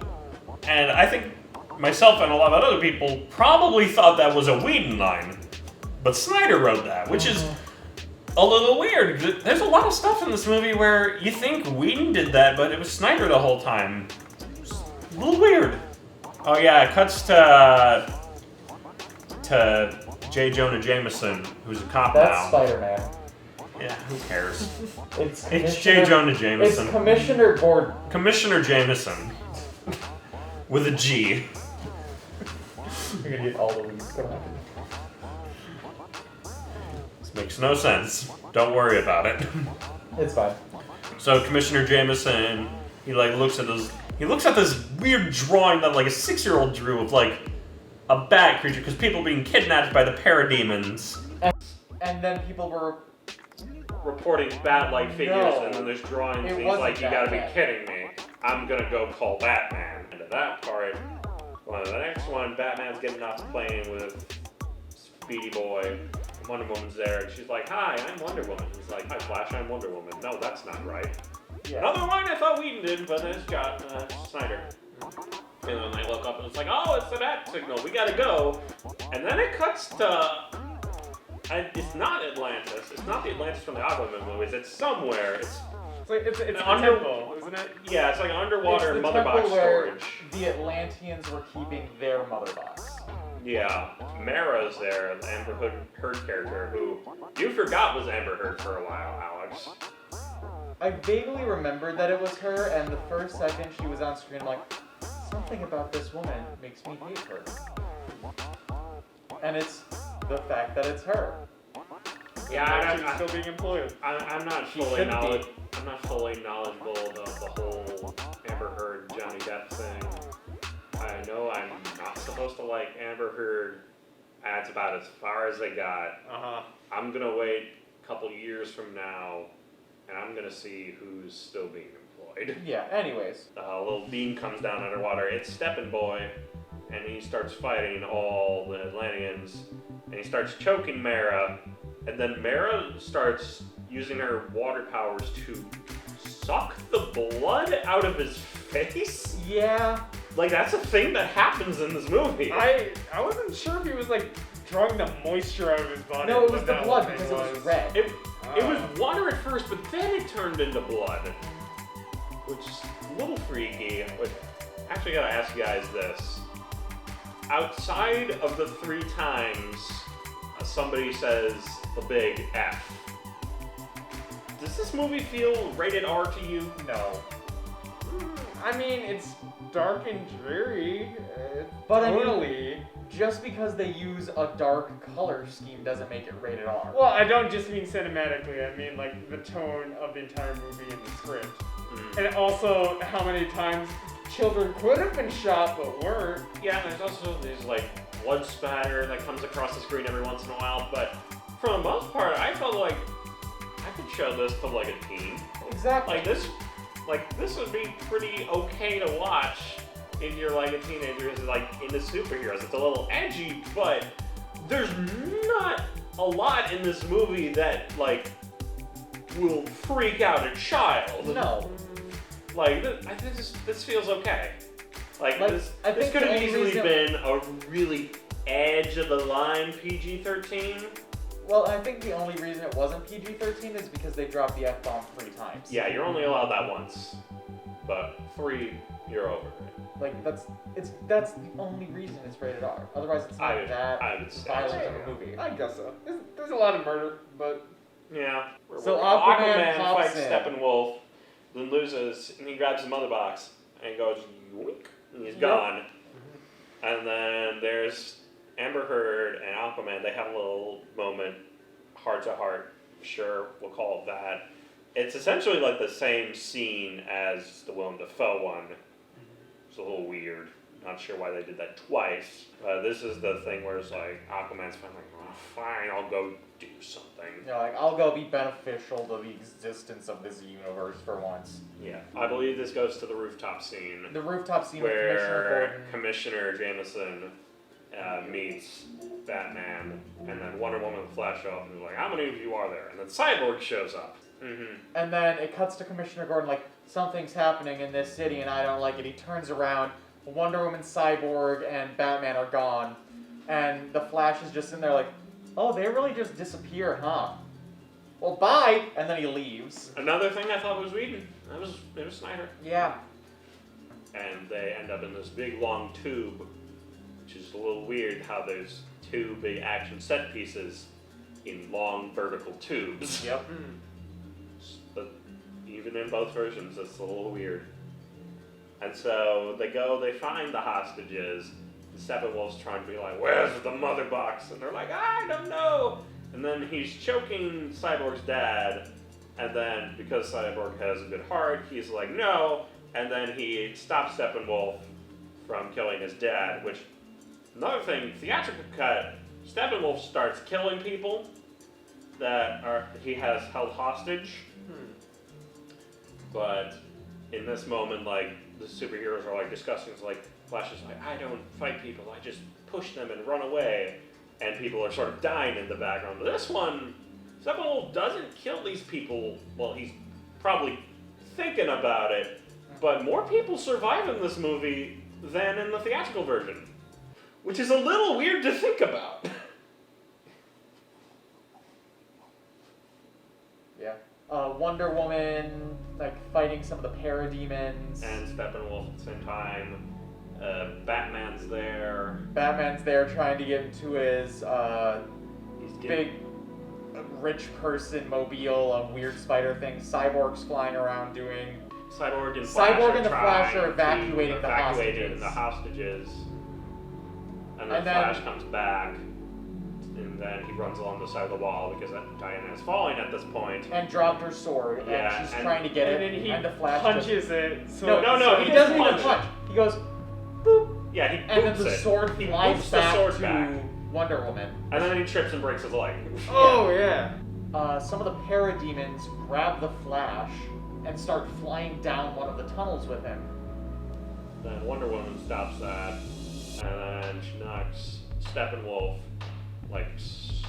B: And I think myself and a lot of other people probably thought that was a Whedon line. But Snyder wrote that, which is a little weird. There's a lot of stuff in this movie where you think Whedon did that, but it was Snyder the whole time. It's a little weird. Oh yeah, it cuts to J. Jonah Jameson, who's a cop
A: That's
B: now.
A: Spider-Man.
B: Yeah, who cares?
A: It's
B: J. Jonah Jameson.
A: It's Commissioner Gordon.
B: Commissioner Jameson. With a G.
A: You're gonna get all the leads. Come on.
B: This makes no sense. Don't worry about it.
A: It's fine.
B: So Commissioner Jameson, he looks at this weird drawing that like a 6-year-old drew of like a bat creature because people being kidnapped by the parademons.
A: And then people were
B: Reporting bat-like figures,
A: No.
B: and then there's drawings,
A: It
B: and he's
A: wasn't
B: like, "You gotta be
A: Batman.
B: kidding me! I'm gonna go call Batman." And at that part, well, the next one, Batman's getting off the plane with Speedy Boy. Wonder Woman's there, and she's like, "Hi, I'm Wonder Woman." He's like, "Hi, Flash, I'm Wonder Woman." No, that's not right.
A: yeah.
B: Another line I thought Whedon did, but it's got Snyder. And then I look up and it's like, "Oh, it's the bat signal. We gotta go." And then it cuts to. It's not Atlantis. It's not the Atlantis from the Aquaman movies. It's somewhere. It's
C: It's a
B: Under-
C: temple, isn't it?
B: yeah. It's like an underwater
A: It's the
B: mother
A: temple
B: box
A: where
B: storage.
A: the Atlanteans were keeping their mother box.
B: Yeah, Mara's there, the Amber Heard character, who you forgot was Amber Heard for a while, Alex.
A: I vaguely remembered that it was her, and the first second she was on screen, I'm like, something about this woman makes me hate her. And it's the fact that it's her.
B: Yeah,
C: she's still being employed.
B: I'm not
A: She
B: fully
A: shouldn't be.
B: I'm not fully knowledgeable of the whole Amber Heard Johnny Depp thing. I know I'm not supposed to like Amber Heard. That's about as far as they got. I'm gonna wait a couple years from now, and I'm gonna see who's still being employed.
A: Yeah, anyways.
B: A little beam comes down underwater. It's Steppenboy, and he starts fighting all the Atlanteans, and he starts choking Mara, and then Mara starts using her water powers to suck the blood out of his face.
A: Yeah.
B: Like, that's a thing that happens in this movie.
C: I wasn't sure if he was like drawing the moisture out of his body.
A: No, it was
C: what
A: the
C: that
A: blood
C: thing
A: because it was red.
B: It was water at first, but then it turned into blood, which is a little freaky. But actually, gotta ask you guys this: outside of the 3 times somebody says the big F, does this movie feel rated R to you?
A: No.
C: I mean, it's dark and dreary.
A: But I mean-
C: totally.
A: Just because they use a dark color scheme doesn't make it rated R.
C: Well, I don't just mean cinematically. I mean like the tone of the entire movie and the script, and also how many times children could have been shot but weren't.
B: Yeah, and there's also this like blood spatter that comes across the screen every once in a while. But for the most part, I felt like I could show this to like a teen.
A: Exactly.
B: Like this would be pretty okay to watch if you're like a teenager who's like into superheroes. It's a little edgy, but there's not a lot in this movie that like will freak out a child.
A: No.
B: Like this feels okay. Like this
A: I
B: this
A: think
B: could
A: the
B: have
A: only
B: easily
A: reason-
B: been a really edge of the line PG-13.
A: Well, I think the only reason it wasn't PG-13 is because they dropped the F-bomb 3 times.
B: Yeah, you're only allowed that once, but 3, you're over.
A: Like, that's the only reason it's rated R. Otherwise, it's not
B: I would say
A: violent
B: so.
A: of a movie.
C: I guess so. There's a lot of murder, but
B: Yeah.
A: So Aquaman pops
B: fights
A: in.
B: Steppenwolf, then loses, and he grabs the mother box and goes yoink, and he's
A: Yep.
B: gone. And then there's Amber Heard and Aquaman. They have a little moment, heart to heart. Sure, we'll call it that. It's essentially like the same scene as the Willem Dafoe one. It's a little weird. Not sure why they did that twice. This is the thing where it's like Aquaman's finally like, oh, fine, I'll go do something.
A: You know, like, I'll go be beneficial to the existence of this universe for once.
B: Yeah, I believe this goes to the rooftop scene
A: The rooftop scene with Commissioner
B: where
A: Gordon.
B: Commissioner Jameson meets Batman, and then Wonder Woman and Flash show up, and they're like, how many of you are there? And then Cyborg shows up.
A: And then it cuts to Commissioner Gordon like, something's happening in this city and I don't like it. He turns around, Wonder Woman, Cyborg, and Batman are gone. And the Flash is just in there like, oh, they really just disappear, huh? Well, bye! And then he leaves.
B: Another thing I thought was Whedon. It was Snyder.
A: Yeah.
B: And they end up in this big long tube, which is a little weird how there's 2 big action set pieces in long vertical tubes.
A: Yep.
B: But even in both versions, it's a little weird. And so they find the hostages. Steppenwolf's trying to be like, where's the mother box? And they're like, I don't know. And then he's choking Cyborg's dad. And then because Cyborg has a good heart, he's like, no. And then he stops Steppenwolf from killing his dad, which, another thing, theatrical cut, Steppenwolf starts killing people that he has held hostage. But in this moment, like, the superheroes are like discussing, it's like, Flash is like, I don't fight people, I just push them and run away. And people are sort of dying in the background. But this one, Steppenwolf doesn't kill these people. Well, he's probably thinking about it, but more people survive in this movie than in the theatrical version. Which is a little weird to think about.
A: Yeah. Wonder Woman, like, fighting some of the parademons.
B: And Steppenwolf at the same time. Batman's there.
A: Batman's there trying to get into his
B: He's
A: big rich person mobile of weird spider things. Cyborg's flying around doing.
B: Cyborg and
A: Cyborg and the Flash are
B: trying to
A: evacuating the
B: evacuate
A: hostages.
B: the hostages. And then
A: And then-
B: Flash comes back. And and then he runs along the side of the wall because Diana is falling at this point.
A: And dropped her sword,
B: Yeah,
A: and she's
B: and-
A: trying to get
C: And
A: it,
C: then he
A: and the Flash
C: punches it. So
B: No,
A: he
B: he
A: doesn't
B: doesn't
A: even
B: punch
A: punch. He goes, boop,
B: Yeah, he
A: and then
B: boots
A: the
B: it.
A: sword
B: He
A: flies
B: boots
A: back
B: the sword
A: to
B: back.
A: Wonder Woman.
B: And then he trips and breaks his leg.
C: Oh yeah.
A: Some of the parademons grab the Flash and start flying down one of the tunnels with him.
B: Then Wonder Woman stops that, and then she knocks Steppenwolf like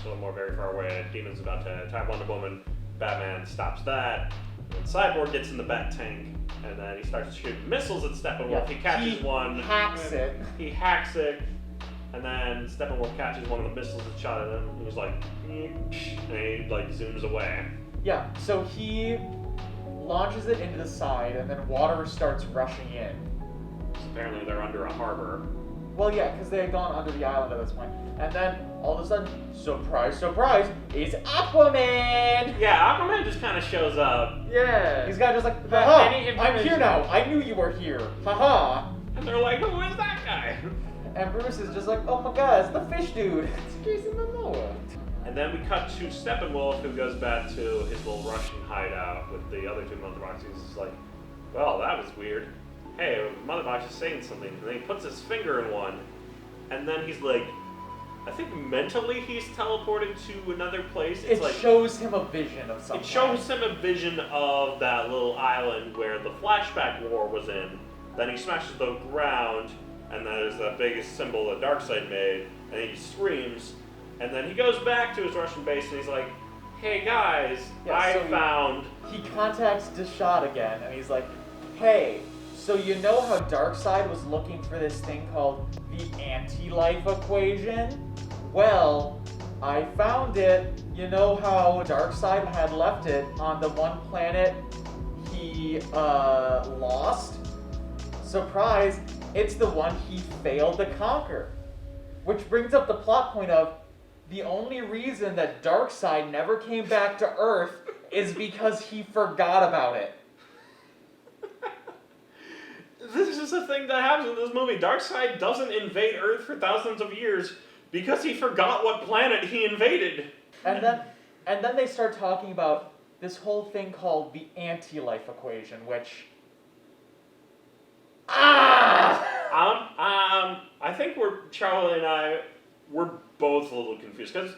B: somewhere very far away. Demon's about to attack Wonder Woman. Batman stops that. And then Cyborg gets in the Bat Tank, and then he starts shooting missiles at Steppenwolf. He catches one.
A: Hacks it.
B: He hacks it, and then Steppenwolf catches one of the missiles that shot at him. And he's like, and he like zooms away.
A: Yeah, so he launches it into the side, and then water starts rushing in.
B: So apparently they're under a harbor.
A: Well, yeah, because they had gone under the island at this point. And then, all of a sudden, surprise, surprise, is Aquaman!
B: Yeah, Aquaman just kind of shows up,
C: Yeah.
A: He's got just like,
C: Without
A: haha,
C: any
A: I'm here
C: information.
A: now, I knew you were here, haha.
B: and they're like, "Who is that guy?"
A: And Bruce is just like, oh my god, it's the fish dude. It's Jason Momoa.
B: And then we cut to Steppenwolf, who goes back to his little Russian hideout with the other two Mother Boxes. He's like, well, that was weird. Hey, Mother Box is saying something. And then he puts his finger in one, and then he's like, I think mentally he's teleported to another place. It's
A: It
B: like,
A: shows him a vision of something.
B: it shows him a vision of that little island where the flashback war was in. Then he smashes the ground, and there's that biggest symbol that Darkseid made, and he screams. And then he goes back to his Russian base, and he's like, hey guys,
A: Yeah,
B: I
A: so he-
B: found...
A: He contacts Deshad again, and he's like, hey, so you know how Darkseid was looking for this thing called the anti-life equation? Well, I found it. You know how Darkseid had left it on the one planet he lost? Surprise, it's the one he failed to conquer. Which brings up the plot point of the only reason that Darkseid never came back to Earth is because he forgot about it.
B: This is the thing that happens in this movie. Darkseid doesn't invade Earth for thousands of years because he forgot what planet he invaded.
A: And then they start talking about this whole thing called the anti-life equation, which
B: I think Charlie and I, we're both a little confused because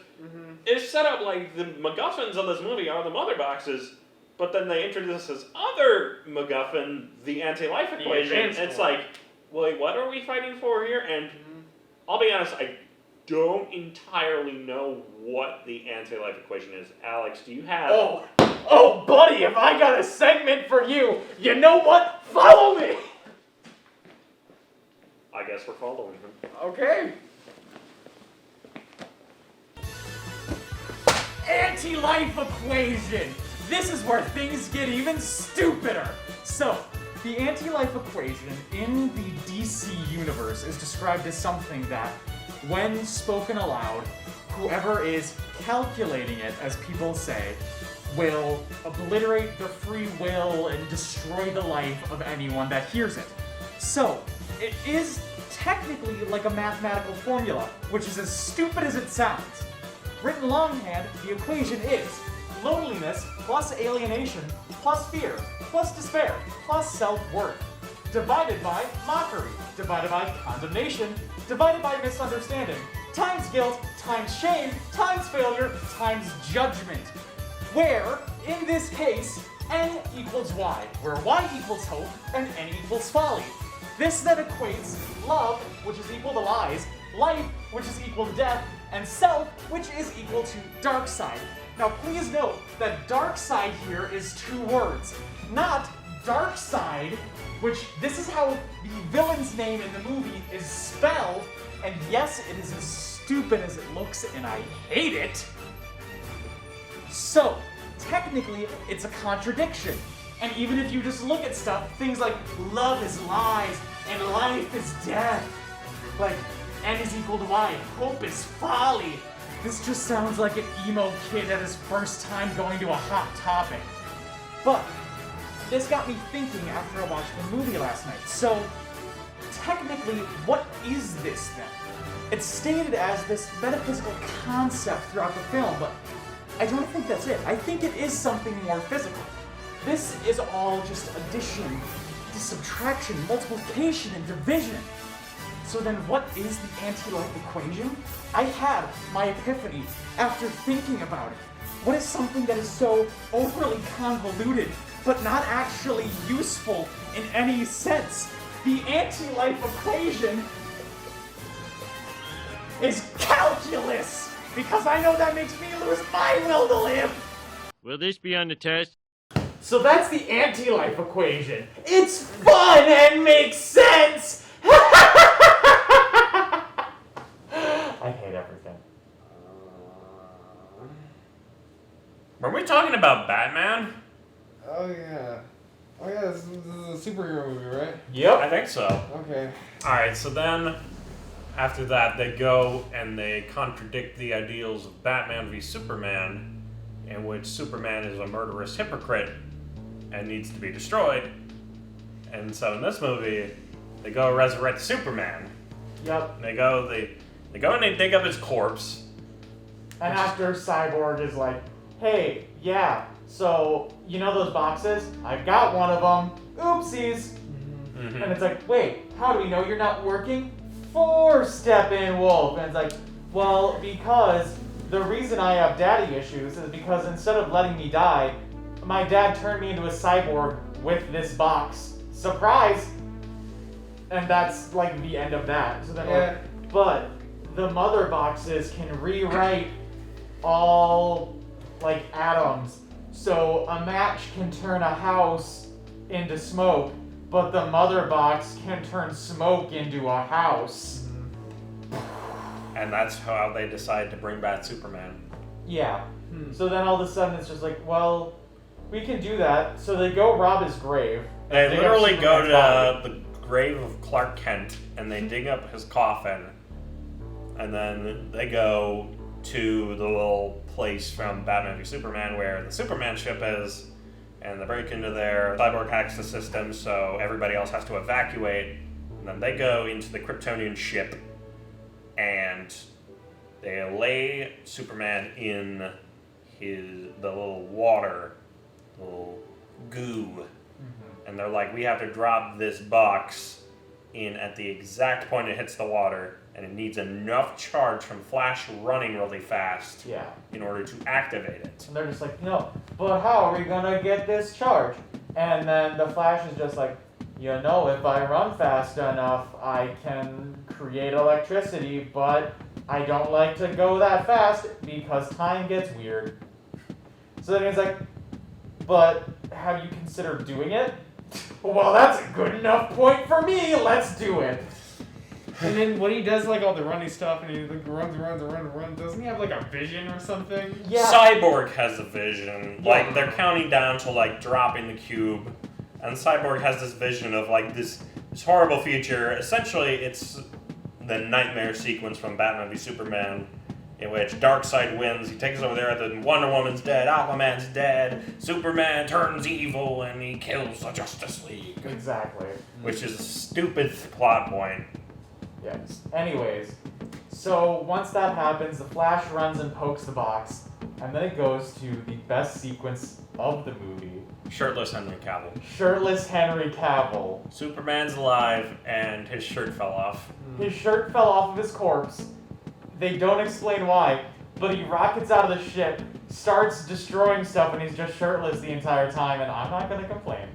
B: it's set up like the MacGuffins of this movie are the Mother Boxes, but then they introduce this other MacGuffin, the anti-life equation.
C: advanced
B: It's
C: one.
B: like, wait, what are we fighting for here? And I'll be honest, I don't entirely know what the anti-life equation is. Alex, do you have?
A: Oh, buddy, if I got a segment for you, you know what? Follow me!
B: I guess we're following him.
C: Okay.
A: Anti-life equation! This is where things get even stupider! So, the anti-life equation in the DC universe is described as something that, when spoken aloud, whoever is calculating it, as people say, will obliterate the free will and destroy the life of anyone that hears it. So, it is technically like a mathematical formula, which is as stupid as it sounds. Written longhand, the equation is loneliness plus alienation plus fear plus despair plus self-worth divided by mockery divided by condemnation divided by misunderstanding times guilt times shame times failure times judgment, where, in this case, n equals y, where y equals hope and n equals folly. This then equates love, which is equal to lies, life, which is equal to death, and self, which is equal to Darkseid. Now please note that Darkseid here is two words, not Darkseid, which this is how the villain's name in the movie is spelled, and yes, it is as stupid as it looks, and I hate it. So, technically, it's a contradiction. And even if you just look at stuff, things like love is lies and life is death, like n is equal to y, hope is folly. This just sounds like an emo kid at his first time going to a Hot Topic. But this got me thinking after I watched the movie last night. So, technically, what is this then?
E: It's stated as this metaphysical concept throughout the film, but I don't think that's it. I think it is something more physical. This is all just addition, subtraction, multiplication, and division. So then what is the anti-life equation? I had my epiphany after thinking about it. What is something that is so overly convoluted, but not actually useful in any sense? The anti-life equation is calculus! Because I know that makes me lose my will to live!
F: Will this be on the test?
A: So that's the anti-life equation. It's fun and makes sense! I hate everything.
B: Were we talking about Batman?
C: Oh yeah. Oh yeah, this is a superhero movie, right?
A: Yep.
B: I think so.
C: Okay.
B: Alright, so then after that they go and they contradict the ideals of Batman v Superman, in which Superman is a murderous hypocrite and needs to be destroyed. And so in this movie, they go resurrect Superman.
A: Yep.
B: They go and they dig up his corpse.
A: And after Cyborg is like, hey, yeah, so, you know those boxes? I've got one of them. Oopsies.
B: Mm-hmm.
A: And it's like, wait, how do we know you're not working for Steppenwolf? And it's like, well, because the reason I have daddy issues is because instead of letting me die, my dad turned me into a cyborg with this box. Surprise! And that's like the end of that. So then like, but the mother boxes can rewrite all like atoms. So a match can turn a house into smoke, but the mother box can turn smoke into a house.
B: And that's how they decide to bring back Superman.
A: Yeah. So then all of a sudden it's just like, well, we can do that. So they go rob his grave.
B: They
A: dig up
B: literally go
A: Superman's
B: to
A: body.
B: the grave of Clark Kent and they dig up his coffin. And then they go to the little place from Batman v Superman where the Superman ship is, and they break into there. Cyborg hacks the system, so everybody else has to evacuate. And then they go into the Kryptonian ship, and they lay Superman in the little water, little goo. And they're like, we have to drop this box in at the exact point it hits the water, and it needs enough charge from Flash running really fast in order to activate it.
A: And they're just like, no, but how are we gonna get this charge? And then the Flash is just like, you know, if I run fast enough, I can create electricity, but I don't like to go that fast because time gets weird. So then he's like, but have you considered doing it? Well, that's a good enough point for me. Let's do it.
C: And then when he does like all the running stuff and he like runs, doesn't he have like a vision or something?
A: Yeah.
B: Cyborg has a vision. Like, they're counting down to like dropping the cube. And Cyborg has this vision of like this horrible future. Essentially, it's the nightmare sequence from Batman v Superman, in which Darkseid wins. He takes over there, then Wonder Woman's dead, Aquaman's dead, Superman turns evil, and he kills the Justice League.
A: Exactly.
B: Which is a stupid plot point.
A: Yes. Anyways, so once that happens, the Flash runs and pokes the box, and then it goes to the best sequence of the movie.
B: Shirtless Henry Cavill.
A: Shirtless Henry Cavill.
B: Superman's alive, and his shirt fell off.
A: His shirt fell off of his corpse. They don't explain why, but he rockets out of the ship, starts destroying stuff, and he's just shirtless the entire time, and I'm not gonna complain.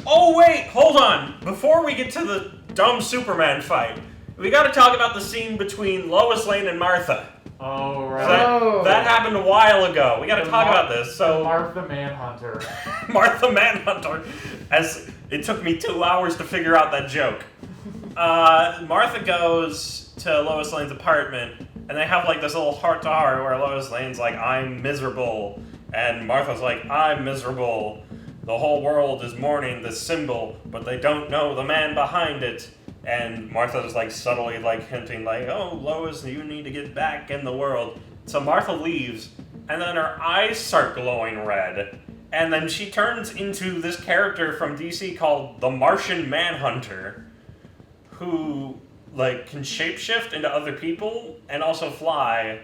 B: Oh wait, hold on! Before we get to the dumb Superman fight, we gotta talk about the scene between Lois Lane and Martha.
A: Oh, right.
B: That happened a while ago. We gotta talk about this. So
A: Martha Manhunter.
B: Martha Manhunter. As it took me 2 hours to figure out that joke. Martha goes to Lois Lane's apartment, and they have like this little heart-to-heart where Lois Lane's like, I'm miserable, and Martha's like, I'm miserable. The whole world is mourning this symbol, but they don't know the man behind it. And Martha's like subtly like hinting like, oh, Lois, you need to get back in the world. So Martha leaves, and then her eyes start glowing red. And then she turns into this character from DC called the Martian Manhunter, who like can shapeshift into other people and also fly,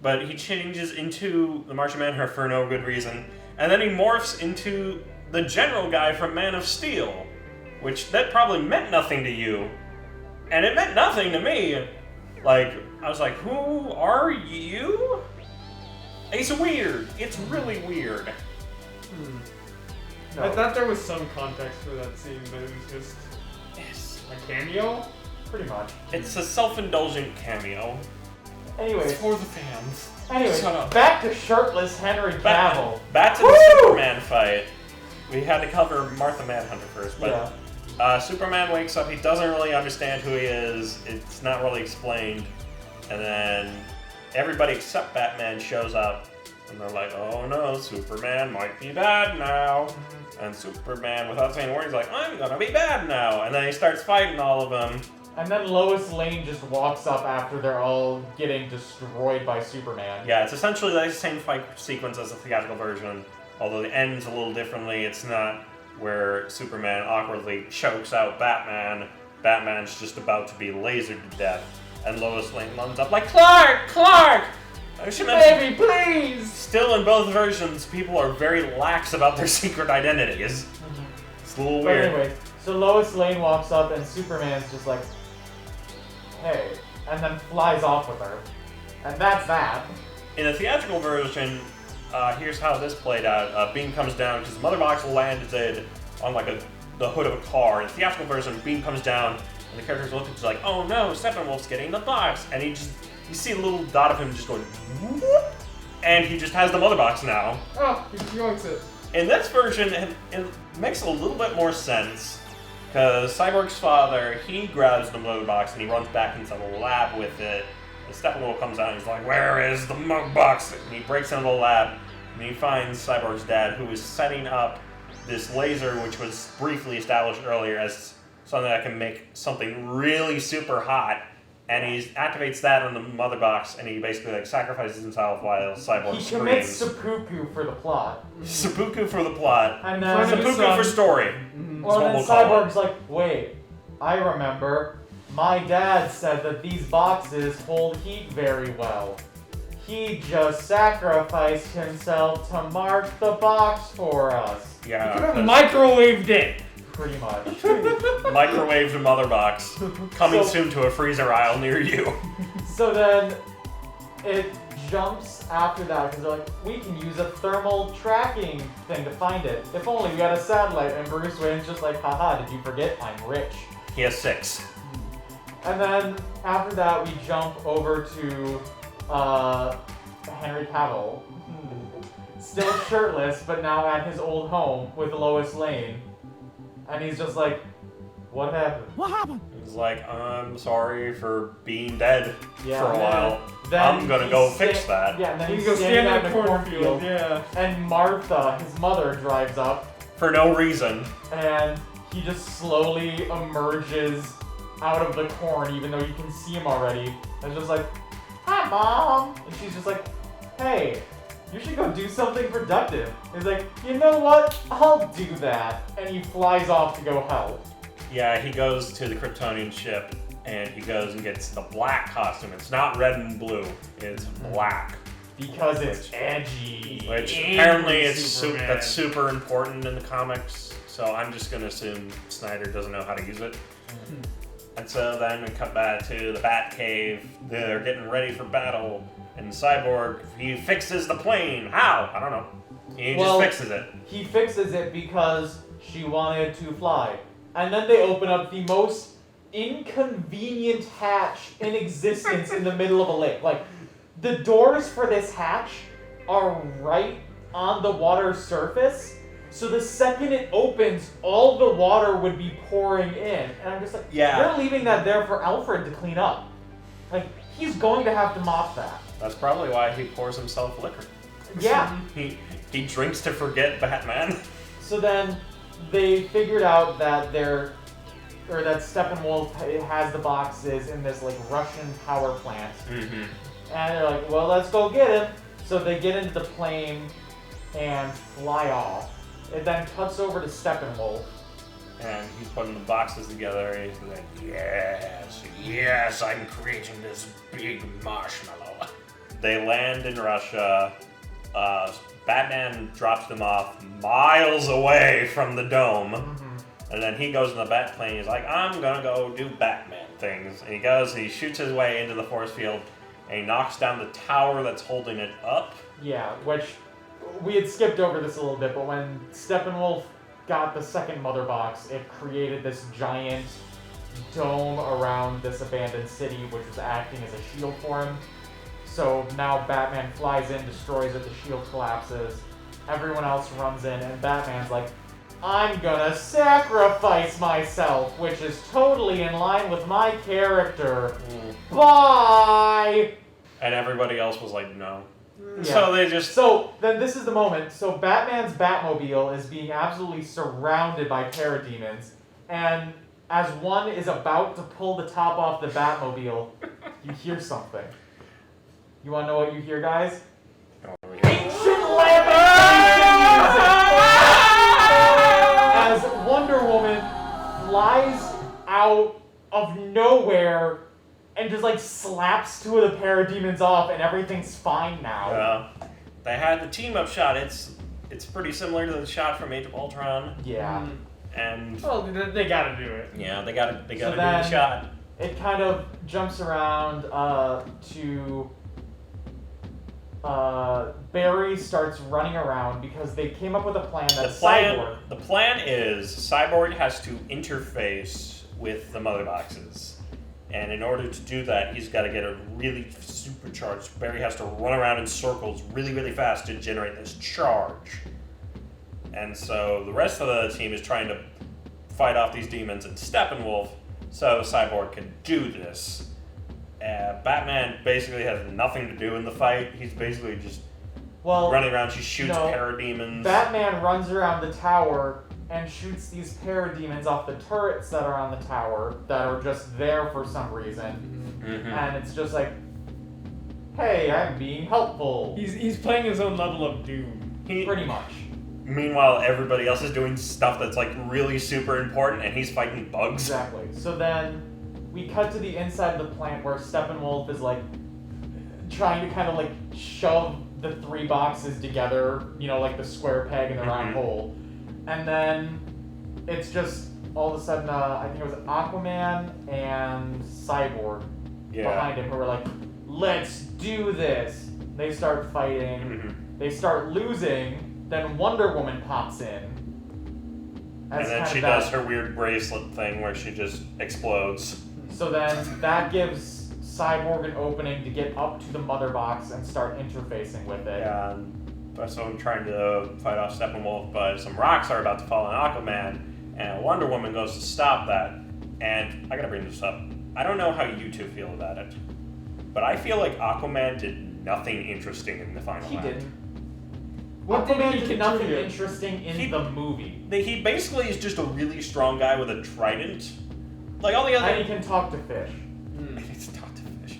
B: but he changes into the Martian Manhunter for no good reason, and then he morphs into the general guy from Man of Steel, which that probably meant nothing to you, and it meant nothing to me. Like, I was like, who are you? It's weird. It's really weird.
A: No.
C: I thought there was some context for that scene, but it was just a cameo?
A: Pretty much.
B: It's a self-indulgent cameo.
A: Anyways,
C: It's for the fans.
A: anyways,
C: Shut up.
A: back to shirtless Henry Cavill.
B: Back to the
A: Woo!
B: Superman fight. We had to cover Martha Manhunter first, but Superman wakes up. He doesn't really understand who he is. It's not really explained. And then everybody except Batman shows up, and they're like, "Oh no, Superman might be bad now." And Superman, without saying a word, he's like, "I'm gonna be bad now." And then he starts fighting all of them.
A: And then Lois Lane just walks up after they're all getting destroyed by Superman.
B: Yeah, it's essentially the same fight sequence as the theatrical version, although it ends a little differently. It's not where Superman awkwardly chokes out Batman. Batman's just about to be lasered to death. And Lois Lane runs up like, Clark! I should mention,
A: Baby, please!
B: still in both versions, people are very lax about their secret identities. It's a little
A: But
B: weird.
A: anyway, so Lois Lane walks up and Superman's just like, hey, and then flies off with her. And that's that.
B: In the theatrical version, here's how this played out. Beam comes down because the mother box landed on like the hood of a car. In the theatrical version, Beam comes down and the characters look at it's like, oh no, Steppenwolf's getting the box, and you see a little dot of him just going, whoop, and he just has the mother box now.
C: Oh, he yoinks it.
B: In this version, it makes a little bit more sense. Because Cyborg's father, he grabs the mother box and he runs back into the lab with it. And Steppenwolf comes out and he's like, where is the mother box? And he breaks into the lab and he finds Cyborg's dad, who is setting up this laser, which was briefly established earlier as something that can make something really super hot. And he activates that on the mother box and he basically like sacrifices himself while Cyborg
A: He
B: screams.
A: commits seppuku for the plot.
B: Seppuku for the plot.
A: And
C: Front
A: then,
C: of his
B: Seppuku for
C: son.
B: story.
A: well, then
B: That's what we'll call
A: Cyborg's like, wait, I remember. My dad said that these boxes hold heat very well. He just sacrificed himself to mark the box for us.
B: Yeah.
C: Could have microwaved it.
A: Pretty much.
B: Microwaved mother box. Coming
A: So-
B: soon to a freezer aisle near you.
A: So then it jumps after that because they're like, we can use a thermal tracking thing to find it. If only we had a satellite. And Bruce Wayne's just like, haha, did you forget? I'm rich.
B: He has 6.
A: And then after that, we jump over to Henry Cavill, still shirtless, but now at his old home with Lois Lane. And he's just like, what happened?
B: He's like, I'm sorry for being dead
A: Yeah,
B: for a
A: and
B: while.
A: then
B: I'm gonna
A: he's
B: go
A: sta-
B: fix that.
A: Yeah, and then
C: You
A: he's
C: can go
A: standing
C: stand
A: out
C: in
A: in
C: the
A: the
C: cornfield, yeah.
A: And Martha, his mother, drives up,
B: For no reason.
A: and he just slowly emerges out of the corn, even though you can see him already. And just like, hi, Mom! And she's just like, hey, you should go do something productive. He's like, you know what? I'll do that. And he flies off to go help.
B: Yeah, he goes to the Kryptonian ship and he goes and gets the black costume. It's not red and blue, it's black.
A: Because it's edgy.
B: Which
C: Angry
B: apparently
C: Superman.
B: that's super important in the comics. So I'm just gonna assume Snyder doesn't know how to use it. And so then we cut back to the Batcave. They're getting ready for battle. And Cyborg, he fixes the plane. How? I don't know. He
A: Well-
B: just fixes it.
A: He fixes it because she wanted to fly. And then they open up the most inconvenient hatch in existence in the middle of a lake. Like, the doors for this hatch are right on the water surface. So the second it opens, all the water would be pouring in. And I'm just like,
B: Yeah.
A: they're leaving that there for Alfred to clean up. Like, he's going to have to mop that.
B: That's probably why he pours himself liquor.
A: Yeah.
B: He drinks to forget Batman.
A: So then they figured out that that Steppenwolf has the boxes in this like Russian power plant.
B: Mm-hmm.
A: And they're like, well, let's go get him. So they get into the plane and fly off. It then cuts over to Steppenwolf.
B: And he's putting the boxes together, and he's like, yes, I'm creating this big marshmallow. They land in Russia. Batman drops them off miles away from the dome. And then he goes in the bat plane. He's like, I'm gonna go do Batman things. And he goes, he shoots his way into the force field, and he knocks down the tower that's holding it up.
A: Yeah, which we had skipped over this a little bit, but when Steppenwolf got the second mother box, it created this giant dome around this abandoned city, which was acting as a shield for him. So now Batman flies in, destroys it, the shield collapses, everyone else runs in, and Batman's like, I'm gonna sacrifice myself, which is totally in line with my character. Bye!
B: And everybody else was like, no.
A: Yeah.
B: So they just...
A: So, then this is the moment. So Batman's Batmobile is being absolutely surrounded by parademons, and as one is about to pull the top off the Batmobile, you hear something. You wanna know what you hear, guys? Ancient as Wonder Woman flies out of nowhere and just like slaps two of the parademons off, and everything's fine now.
B: They had the team up shot. It's pretty similar to the shot from Age of Ultron.
A: Yeah.
B: And
C: Well, they gotta do it.
B: yeah, they gotta do
A: then
B: the shot.
A: It kind of jumps around to Barry starts running around because they came up with a plan that Cyborg.
B: The plan is Cyborg has to interface with the mother boxes. And in order to do that, he's got to get a really supercharged. Barry has to run around in circles really, really fast to generate this charge. And so the rest of the team is trying to fight off these demons and Steppenwolf so Cyborg can do this. Batman basically has nothing to do in the fight. He's basically just running around. She shoots parademons.
A: Batman runs around the tower and shoots these parademons off the turrets that are on the tower that are just there for some reason. And it's just like, hey, I'm being helpful.
C: He's playing his own level of doom.
A: Pretty much.
B: Meanwhile, everybody else is doing stuff that's like really super important, and he's fighting bugs.
A: Exactly. So then we cut to the inside of the plant where Steppenwolf is like trying to kind of like shove the three boxes together, you know, like the square peg in the round hole. And then it's just all of a sudden, I think it was Aquaman and Cyborg behind him who were like, let's do this. They start fighting. They start losing. Then Wonder Woman pops in.
B: And then she does her weird bracelet thing where she just explodes.
A: So then that gives Cyborg an opening to get up to the mother box and start interfacing with it.
B: Yeah, and so I'm trying to fight off Steppenwolf, but some rocks are about to fall on Aquaman, and Wonder Woman goes to stop that. And I gotta bring this up. I don't know how you two feel about it, but I feel like Aquaman did nothing interesting in the final act.
A: He didn't.
C: Aquaman
A: did nothing interesting in the movie.
B: He basically is just a really strong guy with a trident. Like all the other...
A: And he can talk to fish.
B: He can talk to fish.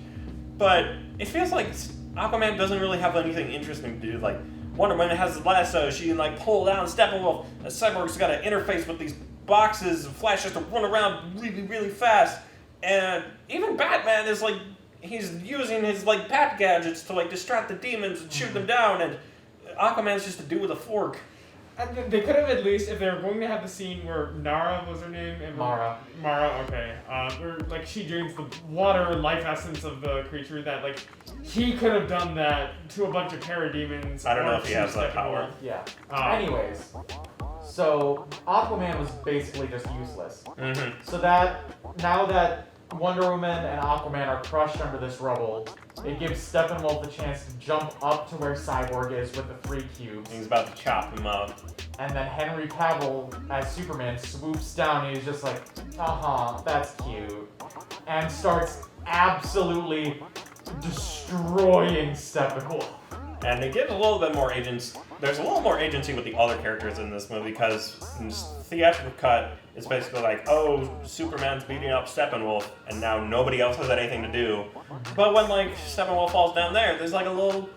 B: But it feels like Aquaman doesn't really have anything interesting to do. Like, Wonder Woman has the lasso, she can like pull down Steppenwolf, and Cyborg's got to interface with these boxes, and Flash has to run around really, really fast. And even Batman is like, he's using his like bat gadgets to like distract the demons and shoot them down, and Aquaman's just a dude with a fork.
C: And they could have at least, if they were going to have the scene where Nara was her name, and
A: Mara,
C: okay, where like she drains the water life essence of the creature, that like he could have done that to a bunch of parademons.
B: I don't know if he has that power.
A: Yeah. Anyways, so Aquaman was basically just useless. So that now that Wonder Woman and Aquaman are crushed under this rubble, it gives Steppenwolf the chance to jump up to where Cyborg is with the 3 cubes.
B: He's about to chop him up.
A: And then Henry Cavill, as Superman, swoops down and he's just like, that's cute. And starts absolutely destroying Steppenwolf.
B: And it gives a little bit more agency. There's a little more agency with the other characters in this movie because in this theatrical cut, It's basically like, oh, Superman's beating up Steppenwolf, and now nobody else has anything to do. But when like Steppenwolf falls down there's like a little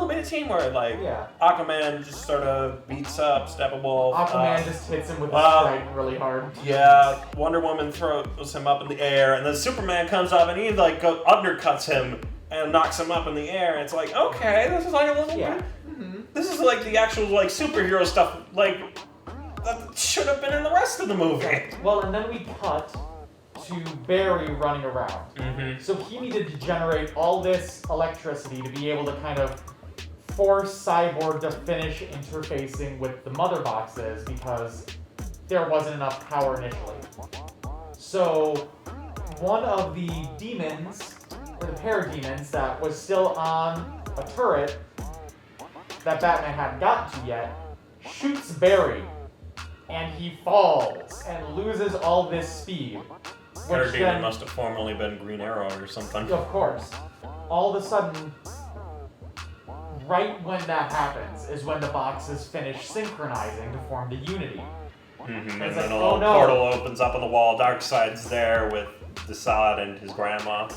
B: bit of teamwork. Like Aquaman just sort of beats up Steppenwolf.
A: Aquaman just hits him with his strike really hard.
B: Yeah, Wonder Woman throws him up in the air, and then Superman comes up and he like undercuts him and knocks him up in the air. And it's like, okay, this is like a little bit. This is like the actual like superhero stuff. Like. That should have been in the rest of the movie.
A: Well, and then we cut to Barry running around.
B: Mm-hmm.
A: So he needed to generate all this electricity to be able to kind of force Cyborg to finish interfacing with the mother boxes because there wasn't enough power initially. So one of the demons, or the parademons, that was still on a turret that Batman hadn't gotten to yet, shoots Barry. And he falls and loses all this speed.
B: Parademon must have formerly been Green Arrow or something.
A: Of course. All of a sudden, right when that happens, is when the boxes finish synchronizing to form the Unity.
B: Mm-hmm. And then a little portal opens up on the wall. Darkseid's there with Desaad and his grandma.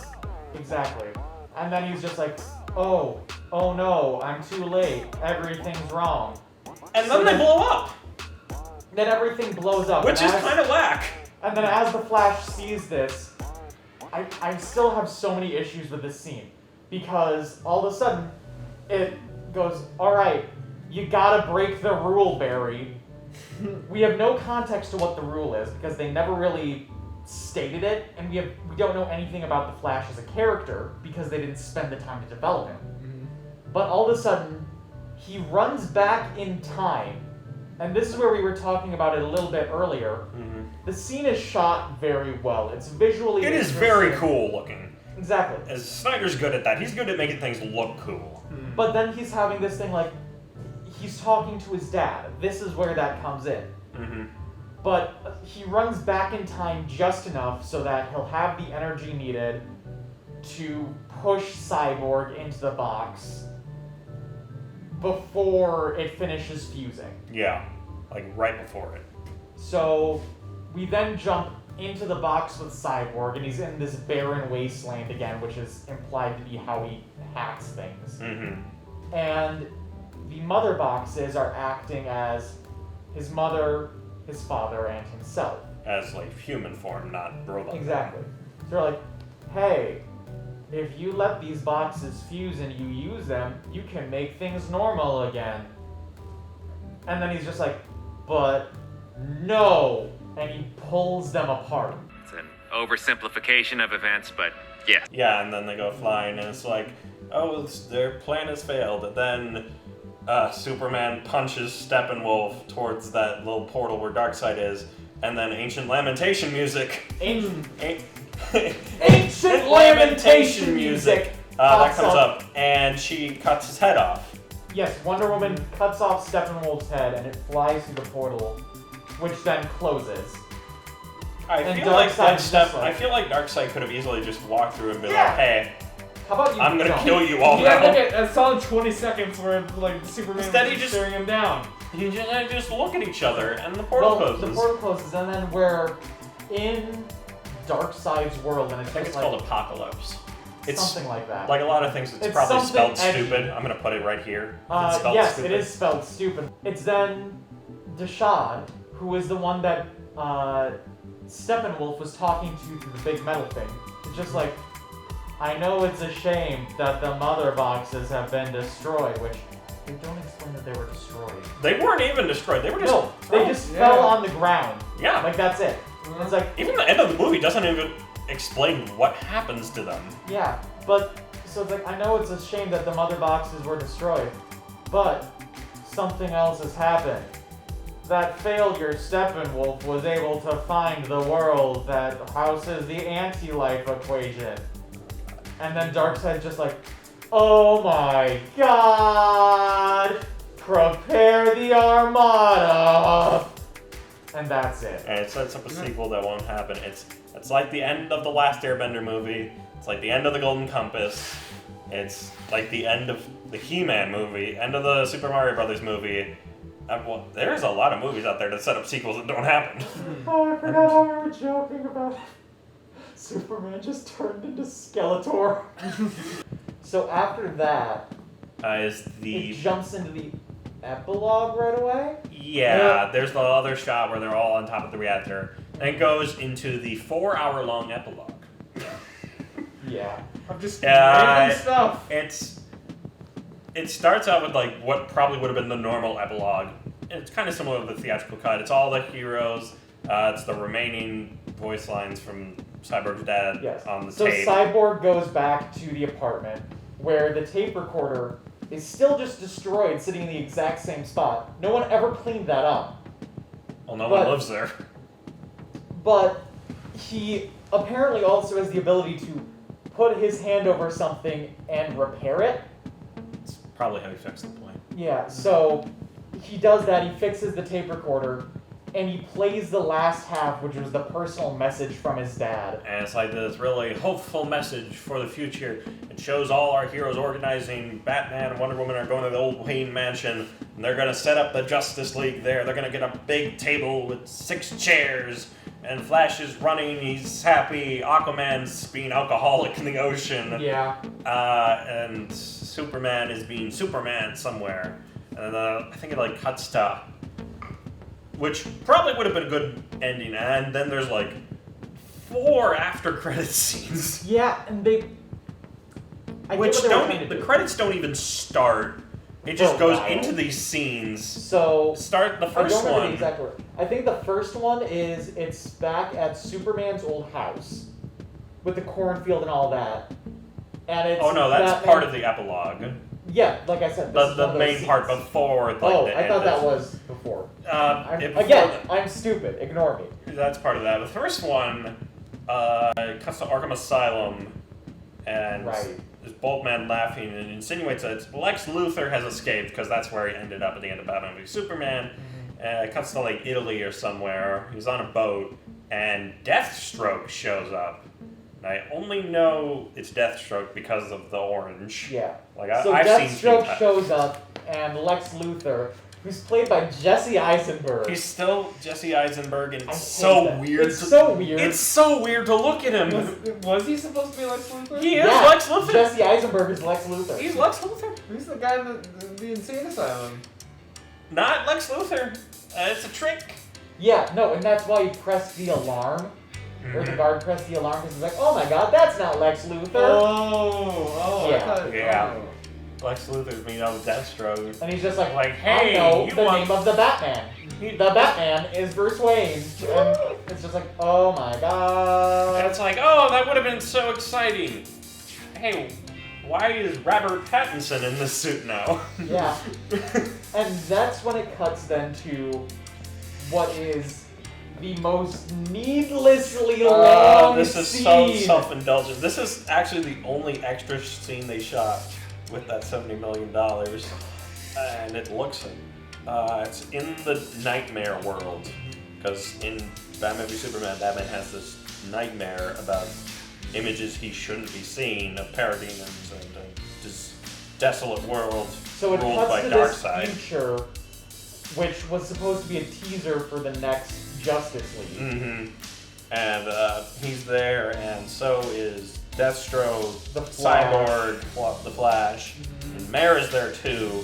A: Exactly. And then he's just like, oh no, I'm too late. Everything's wrong.
B: And then they blow up.
A: Then everything blows up.
B: Which is kind of whack.
A: And then as the Flash sees this, I still have so many issues with this scene. Because all of a sudden, it goes, alright, you gotta break the rule, Barry. We have no context to what the rule is, because they never really stated it, and we don't know anything about the Flash as a character, because they didn't spend the time to develop him.
C: Mm-hmm.
A: But all of a sudden, he runs back in time. And this is where we were talking about it a little bit earlier.
B: Mm-hmm.
A: The scene is shot very well. It's visually
B: It is very cool looking.
A: Exactly.
B: As Snyder's good at that. He's good at making things look cool.
C: Mm-hmm.
A: But then he's having this thing like, he's talking to his dad. This is where that comes in.
B: Mm-hmm.
A: But he runs back in time just enough so that he'll have the energy needed to push Cyborg into the box before it finishes fusing.
B: Yeah, like right before it.
A: So we then jump into the box with Cyborg, and he's in this barren wasteland again, which is implied to be how he hacks things.
B: Mm-hmm.
A: And the mother boxes are acting as his mother, his father, and himself.
B: As like human form, not robot.
A: Exactly. So they're like, hey, if you let these boxes fuse and you use them, you can make things normal again. And then he's just like, but no. And he pulls them apart.
F: It's an oversimplification of events, but yeah.
B: Yeah, and then they go flying, and it's like, oh, their plan has failed. And then Superman punches Steppenwolf towards that little portal where Darkseid is, and then ancient lamentation music.
A: Ancient
B: lamentation music. That
A: pops
B: comes up, and she cuts his head off.
A: Yes, Wonder Woman cuts off Steppenwolf's head, and it flies through the portal, which then closes.
B: I feel like Darkseid could have easily just walked through and been like, hey,
A: how about you
B: I'm gonna
A: don't?
B: kill you all
C: Yeah,
B: now.
C: okay, a solid 20 seconds where like Superman
B: Instead, he
C: was
B: just-
C: staring him down.
B: You just look at each other, and the portal closes.
A: The portal closes, and then we're in Darkseid's world, and it's
B: I think
A: just
B: it's
A: like
B: called Apocalypse. It's
A: something like that.
B: like a lot of things. It's
A: It's
B: probably
A: something
B: spelled
A: edgy.
B: stupid. I'm gonna put it right here. It's spelled
A: yes,
B: stupid.
A: it is spelled stupid. It's then Desaad, who is the one that Steppenwolf was talking to through the big metal thing. It's just like, I know it's a shame that the mother boxes have been destroyed, which they don't explain that they were destroyed.
B: They weren't even destroyed. They were just
A: No, they just fell on the ground.
B: Yeah.
A: Like, that's it. And it's like,
B: Even the end of the movie doesn't even explain what happens to them.
A: yeah, but, so it's like, I know it's a shame that the mother boxes were destroyed, but something else has happened. That failure Steppenwolf was able to find the world that houses the anti-life equation. And then Darkseid's just like, oh my god! Prepare the Armada! And that's it.
B: And it sets up a sequel that won't happen. It's like the end of the last Airbender movie. It's like the end of the Golden Compass. It's like the end of the He-Man movie, end of the Super Mario Brothers movie. Well, there's a lot of movies out there that set up sequels that don't happen.
A: Oh, I forgot how we were joking about Superman just turned into Skeletor. So after that, it jumps into the epilogue right away?
B: Yeah, there's the other shot where they're all on top of the reactor, and it goes into the 4-hour-long epilogue.
A: Yeah.
C: I'm just random stuff.
B: It starts out with like what probably would have been the normal epilogue. It's kind of similar to the theatrical cut. It's all the heroes. It's the remaining voice lines from Cyborg's dad on the tape.
A: So Cyborg goes back to the apartment where the tape recorder is still just destroyed, sitting in the exact same spot. No one ever cleaned that up.
B: Well, no one lives there.
A: But he apparently also has the ability to put his hand over something and repair it.
B: It's probably how he fixed the point.
A: Yeah, so he does that, he fixes the tape recorder, and he plays the last half, which was the personal message from his dad.
B: And it's like this really hopeful message for the future. It shows all our heroes organizing. Batman and Wonder Woman are going to the old Wayne mansion, and they're going to set up the Justice League there. They're going to get a big table with 6 chairs, and Flash is running, he's happy. Aquaman's being alcoholic in the ocean.
A: Yeah.
B: And Superman is being Superman somewhere. And I think it like cuts to, which probably would have been a good ending. And then there's like 4 after credits scenes.
A: Yeah, and the
B: credits don't even start. It just goes into these scenes.
A: So
B: start the first
A: I don't remember
B: one.
A: the exact word. I think the first one is it's back at Superman's old house with the cornfield and all that. And it's
B: that's part of the epilogue.
A: Yeah, like I said,
B: The main part before. Like,
A: I thought that was before. I'm stupid. Ignore me.
B: That's part of that. The first one cuts to Arkham Asylum, and there's Boltman laughing and insinuates that Lex Luthor has escaped because that's where he ended up at the end of Batman v Superman. It cuts to like Italy or somewhere. He's on a boat, and Deathstroke shows up. And I only know it's Deathstroke because of the orange.
A: Yeah.
B: Like
A: so
B: I've
A: Deathstroke shows up, and Lex Luthor, who's played by Jesse Eisenberg.
B: He's still Jesse Eisenberg, and it's so weird.
A: It's so weird.
B: It's so weird to look at him.
C: Was he supposed to be Lex Luthor?
B: He is Lex Luthor.
A: Jesse Eisenberg is Lex Luthor.
B: He's Lex Luthor.
C: Who's the guy in the insane asylum?
B: Not Lex Luthor. It's a trick.
A: Yeah, no, and that's why he pressed the alarm. Or the guard pressed the alarm because he's like, oh my god, that's not Lex Luthor.
B: Yeah. Lex Luthor's being on Deathstroke.
A: And he's just like
B: hey,
A: I know the name of the Batman. The Batman is Bruce Wayne. And it's just like, oh my god.
B: And it's like, oh, that would have been so exciting. Hey, why is Robert Pattinson in this suit now?
A: Yeah. And that's when it cuts then to what is the most needlessly long
B: This is
A: scene.
B: so self-indulgent. This is actually the only extra scene they shot with that $70 million. And it looks it's in the nightmare world. Because in Batman v Superman, Batman has this nightmare about images he shouldn't be seeing of parademons and this desolate world
A: So it
B: ruled
A: cuts
B: by
A: to
B: Darkseid.
A: this future, which was supposed to be a teaser for the next Justice League.
B: Mm-hmm. And he's there, and so is Deathstroke,
A: the Flash.
B: Cyborg, the Flash, and Mara's there too.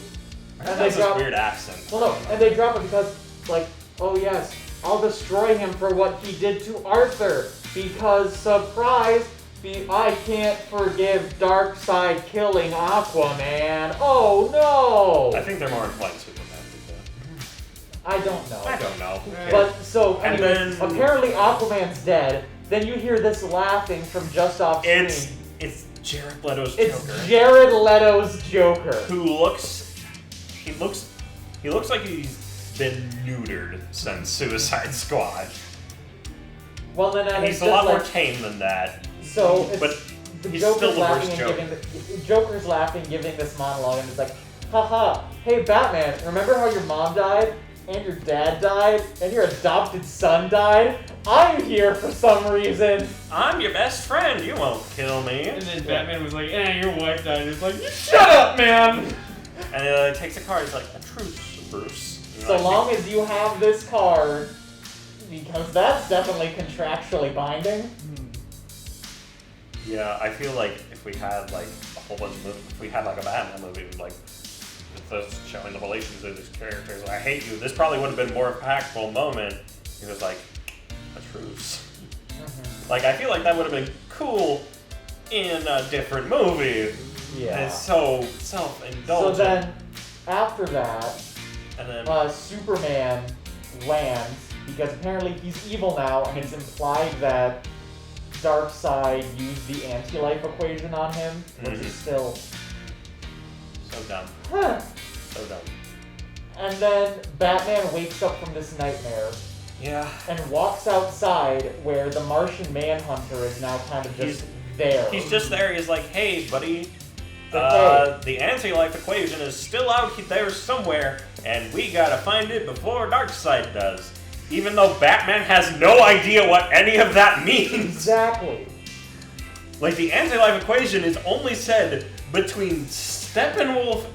A: And
B: Has
A: they
B: this
A: drop,
B: weird accent.
A: Well, no, and they drop it because, like, oh yes, I'll destroy him for what he did to Arthur. Because, surprise, I can't forgive Darkseid killing Aquaman. Oh no!
B: I think they're more implying Superman.
A: I don't know.
B: I don't know.
A: But so
B: And
A: anyways,
B: then-
A: apparently Aquaman's dead. Then you hear this laughing from just off screen.
B: It's Jared Leto's
A: It's
B: Joker.
A: Jared Leto's Joker.
B: Who looks like he's been neutered since Suicide Squad.
A: Well, then
B: He's
A: it's
B: a
A: just
B: lot more
A: like,
B: tame than that.
A: So it's,
B: But
A: the
B: he's
A: Joker's
B: still the
A: laughing
B: worst
A: and
B: Joker.
A: Joker's laughing, giving this monologue, and it's like, haha, hey Batman, remember how your mom died? And your dad died? And your adopted son died? I'm here for some reason.
B: I'm your best friend. You won't kill me.
C: And then Batman was like, your wife died. It's like, you shut up, man!
B: And he takes a card. He's like, a truce Bruce.
A: So long as you have this card, because that's definitely contractually binding.
B: Yeah, I feel like if we had like a whole bunch of movies, if we had like a Batman movie, like with us showing the relations of these characters, like, I hate you. This probably would have been a more impactful moment. It was like a truce. Like, I feel like that would have been cool in a different movie.
A: Yeah.
B: It's so self-indulgent.
A: So then, after that,
B: and then
A: Superman lands because apparently he's evil now, and it's implied that Darkseid used the anti-life equation on him, which is still
B: so dumb. So dumb.
A: And then Batman wakes up from this nightmare.
B: Yeah.
A: And walks outside where the Martian Manhunter is now kind of just there.
B: He's just there. He's like, hey, buddy.
A: Hey.
B: The anti-life equation is still out there somewhere, and we gotta find it before Darkseid does. Even though Batman has no idea what any of that means.
A: Exactly.
B: Like, the anti-life equation is only said between Steppenwolf,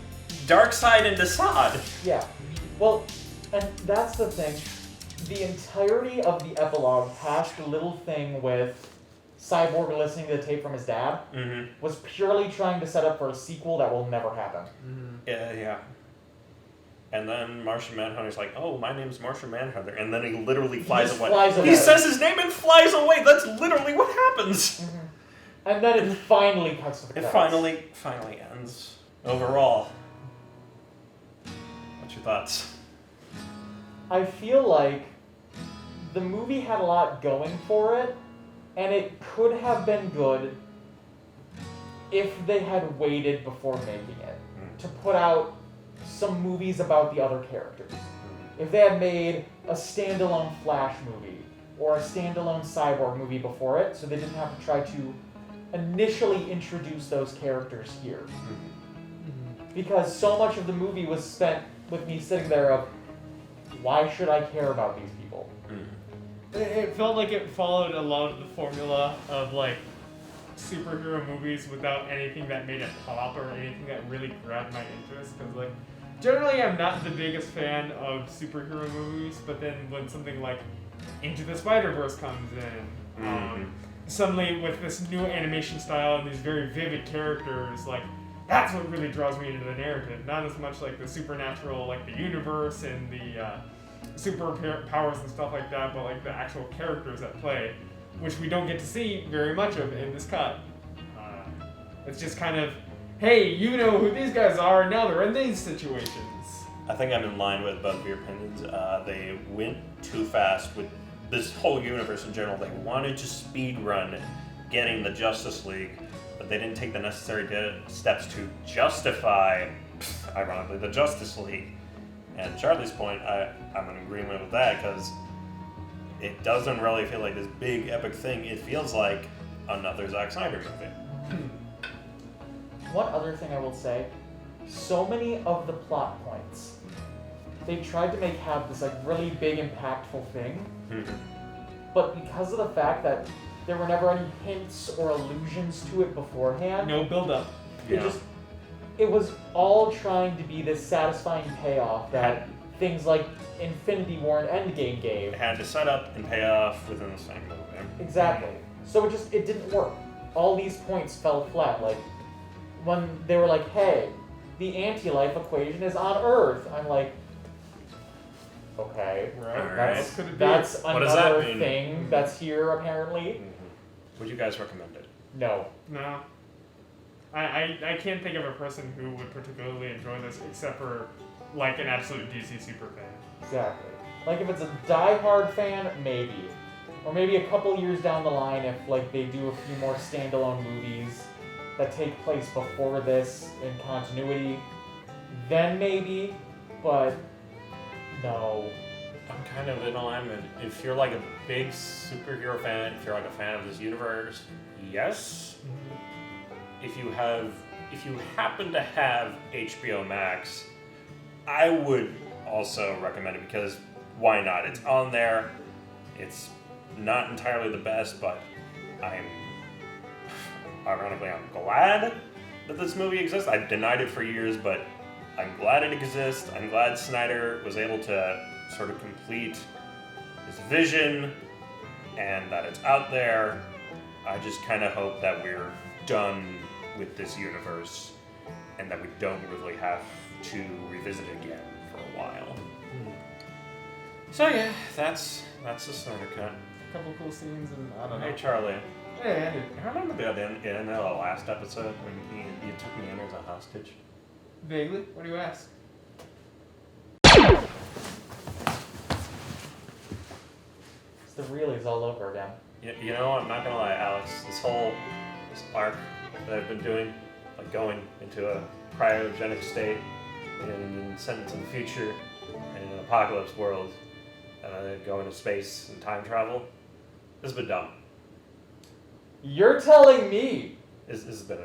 B: Darkseid, and Desaad.
A: Yeah. Well, and that's the thing. The entirety of the epilogue, past the little thing with Cyborg listening to the tape from his dad, was purely trying to set up for a sequel that will never happen.
B: Yeah. And then Martian Manhunter's like, oh, my name's Martian Manhunter. And then he literally flies away. He says his name and flies away. That's literally what happens.
A: And then it finally cuts to the credits.
B: It finally ends. Overall, what's your thoughts?
A: I feel like the movie had a lot going for it, and it could have been good if they had waited before making it to put out some movies about the other characters. If they had made a standalone Flash movie or a standalone Cyborg movie before it, so they didn't have to try to initially introduce those characters here. Because so much of the movie was spent with me sitting there of, why should I care about these people?
C: It felt like it followed a lot of the formula of like superhero movies without anything that made it pop or anything that really grabbed my interest. Because like generally I'm not the biggest fan of superhero movies, but then when something like Into the Spider-Verse comes in, suddenly with this new animation style and these very vivid characters, like that's what really draws me into the narrative. Not as much like the supernatural, like the universe and the superpowers and stuff like that, but like the actual characters at play, which we don't get to see very much of in this cut. It's just kind of, hey, you know who these guys are, now they're in these situations.
B: I think I'm in line with both of your opinions. They went too fast with this whole universe in general. They wanted to speed run getting the Justice League, but they didn't take the necessary steps to justify, ironically, the Justice League. And Charlie's point, I'm in agreement with that, because it doesn't really feel like this big epic thing. It feels like another Zack Snyder movie.
A: One other thing I will say, so many of the plot points, they tried to have this like really big impactful thing, but because of the fact that there were never any hints or allusions to it beforehand,
C: No build-up.
A: It was all trying to be this satisfying payoff that things like Infinity War and Endgame gave.
B: It had to set up and pay off within the same movie.
A: Exactly. So it didn't work. All these points fell flat. Like, when they were like, hey, the anti-life equation is on Earth. I'm like, okay.
C: Right.
A: That's
B: What does that
A: another
B: mean?
A: thing that's here, apparently.
B: Would you guys recommend it?
A: No.
C: No. I can't think of a person who would particularly enjoy this except for like an absolute DC super fan.
A: Exactly. Like, if it's a die-hard fan, maybe. Or maybe a couple years down the line if, like, they do a few more standalone movies that take place before this in continuity, then maybe, but no.
B: I'm kind of in alignment. If you're like a big superhero fan, if you're like a fan of this universe, yes. If you happen to have HBO Max, I would also recommend it, because why not? It's on there. It's not entirely the best, but I'm glad that this movie exists. I've denied it for years, but I'm glad it exists. I'm glad Snyder was able to sort of complete his vision and that it's out there. I just kind of hope that we're done with this universe and that we don't really have to revisit it again for a while. So yeah, that's the Snyder Cut.
C: A couple cool scenes, and I don't know.
B: Hey Charlie,
C: Hey,
B: remember the end of the last episode when you took me in as a hostage?
C: vaguely. What do you ask?
A: It's the realies all over again.
B: You know, I'm not gonna lie, Alex. This arc that I've been doing, like going into a cryogenic state and sent into the future in an apocalypse world, go into space and time travel, this has been dumb.
A: You're telling me.
B: This has been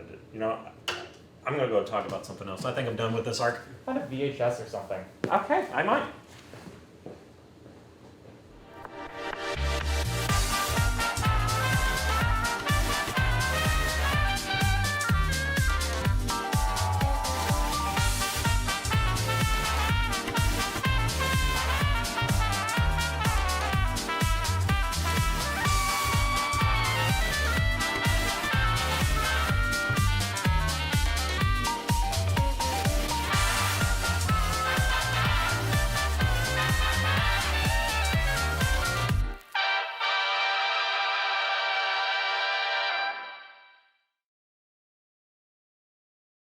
B: I'm gonna go talk about something else. I think I'm done with this arc.
A: Find a VHS or something.
B: Okay, I might.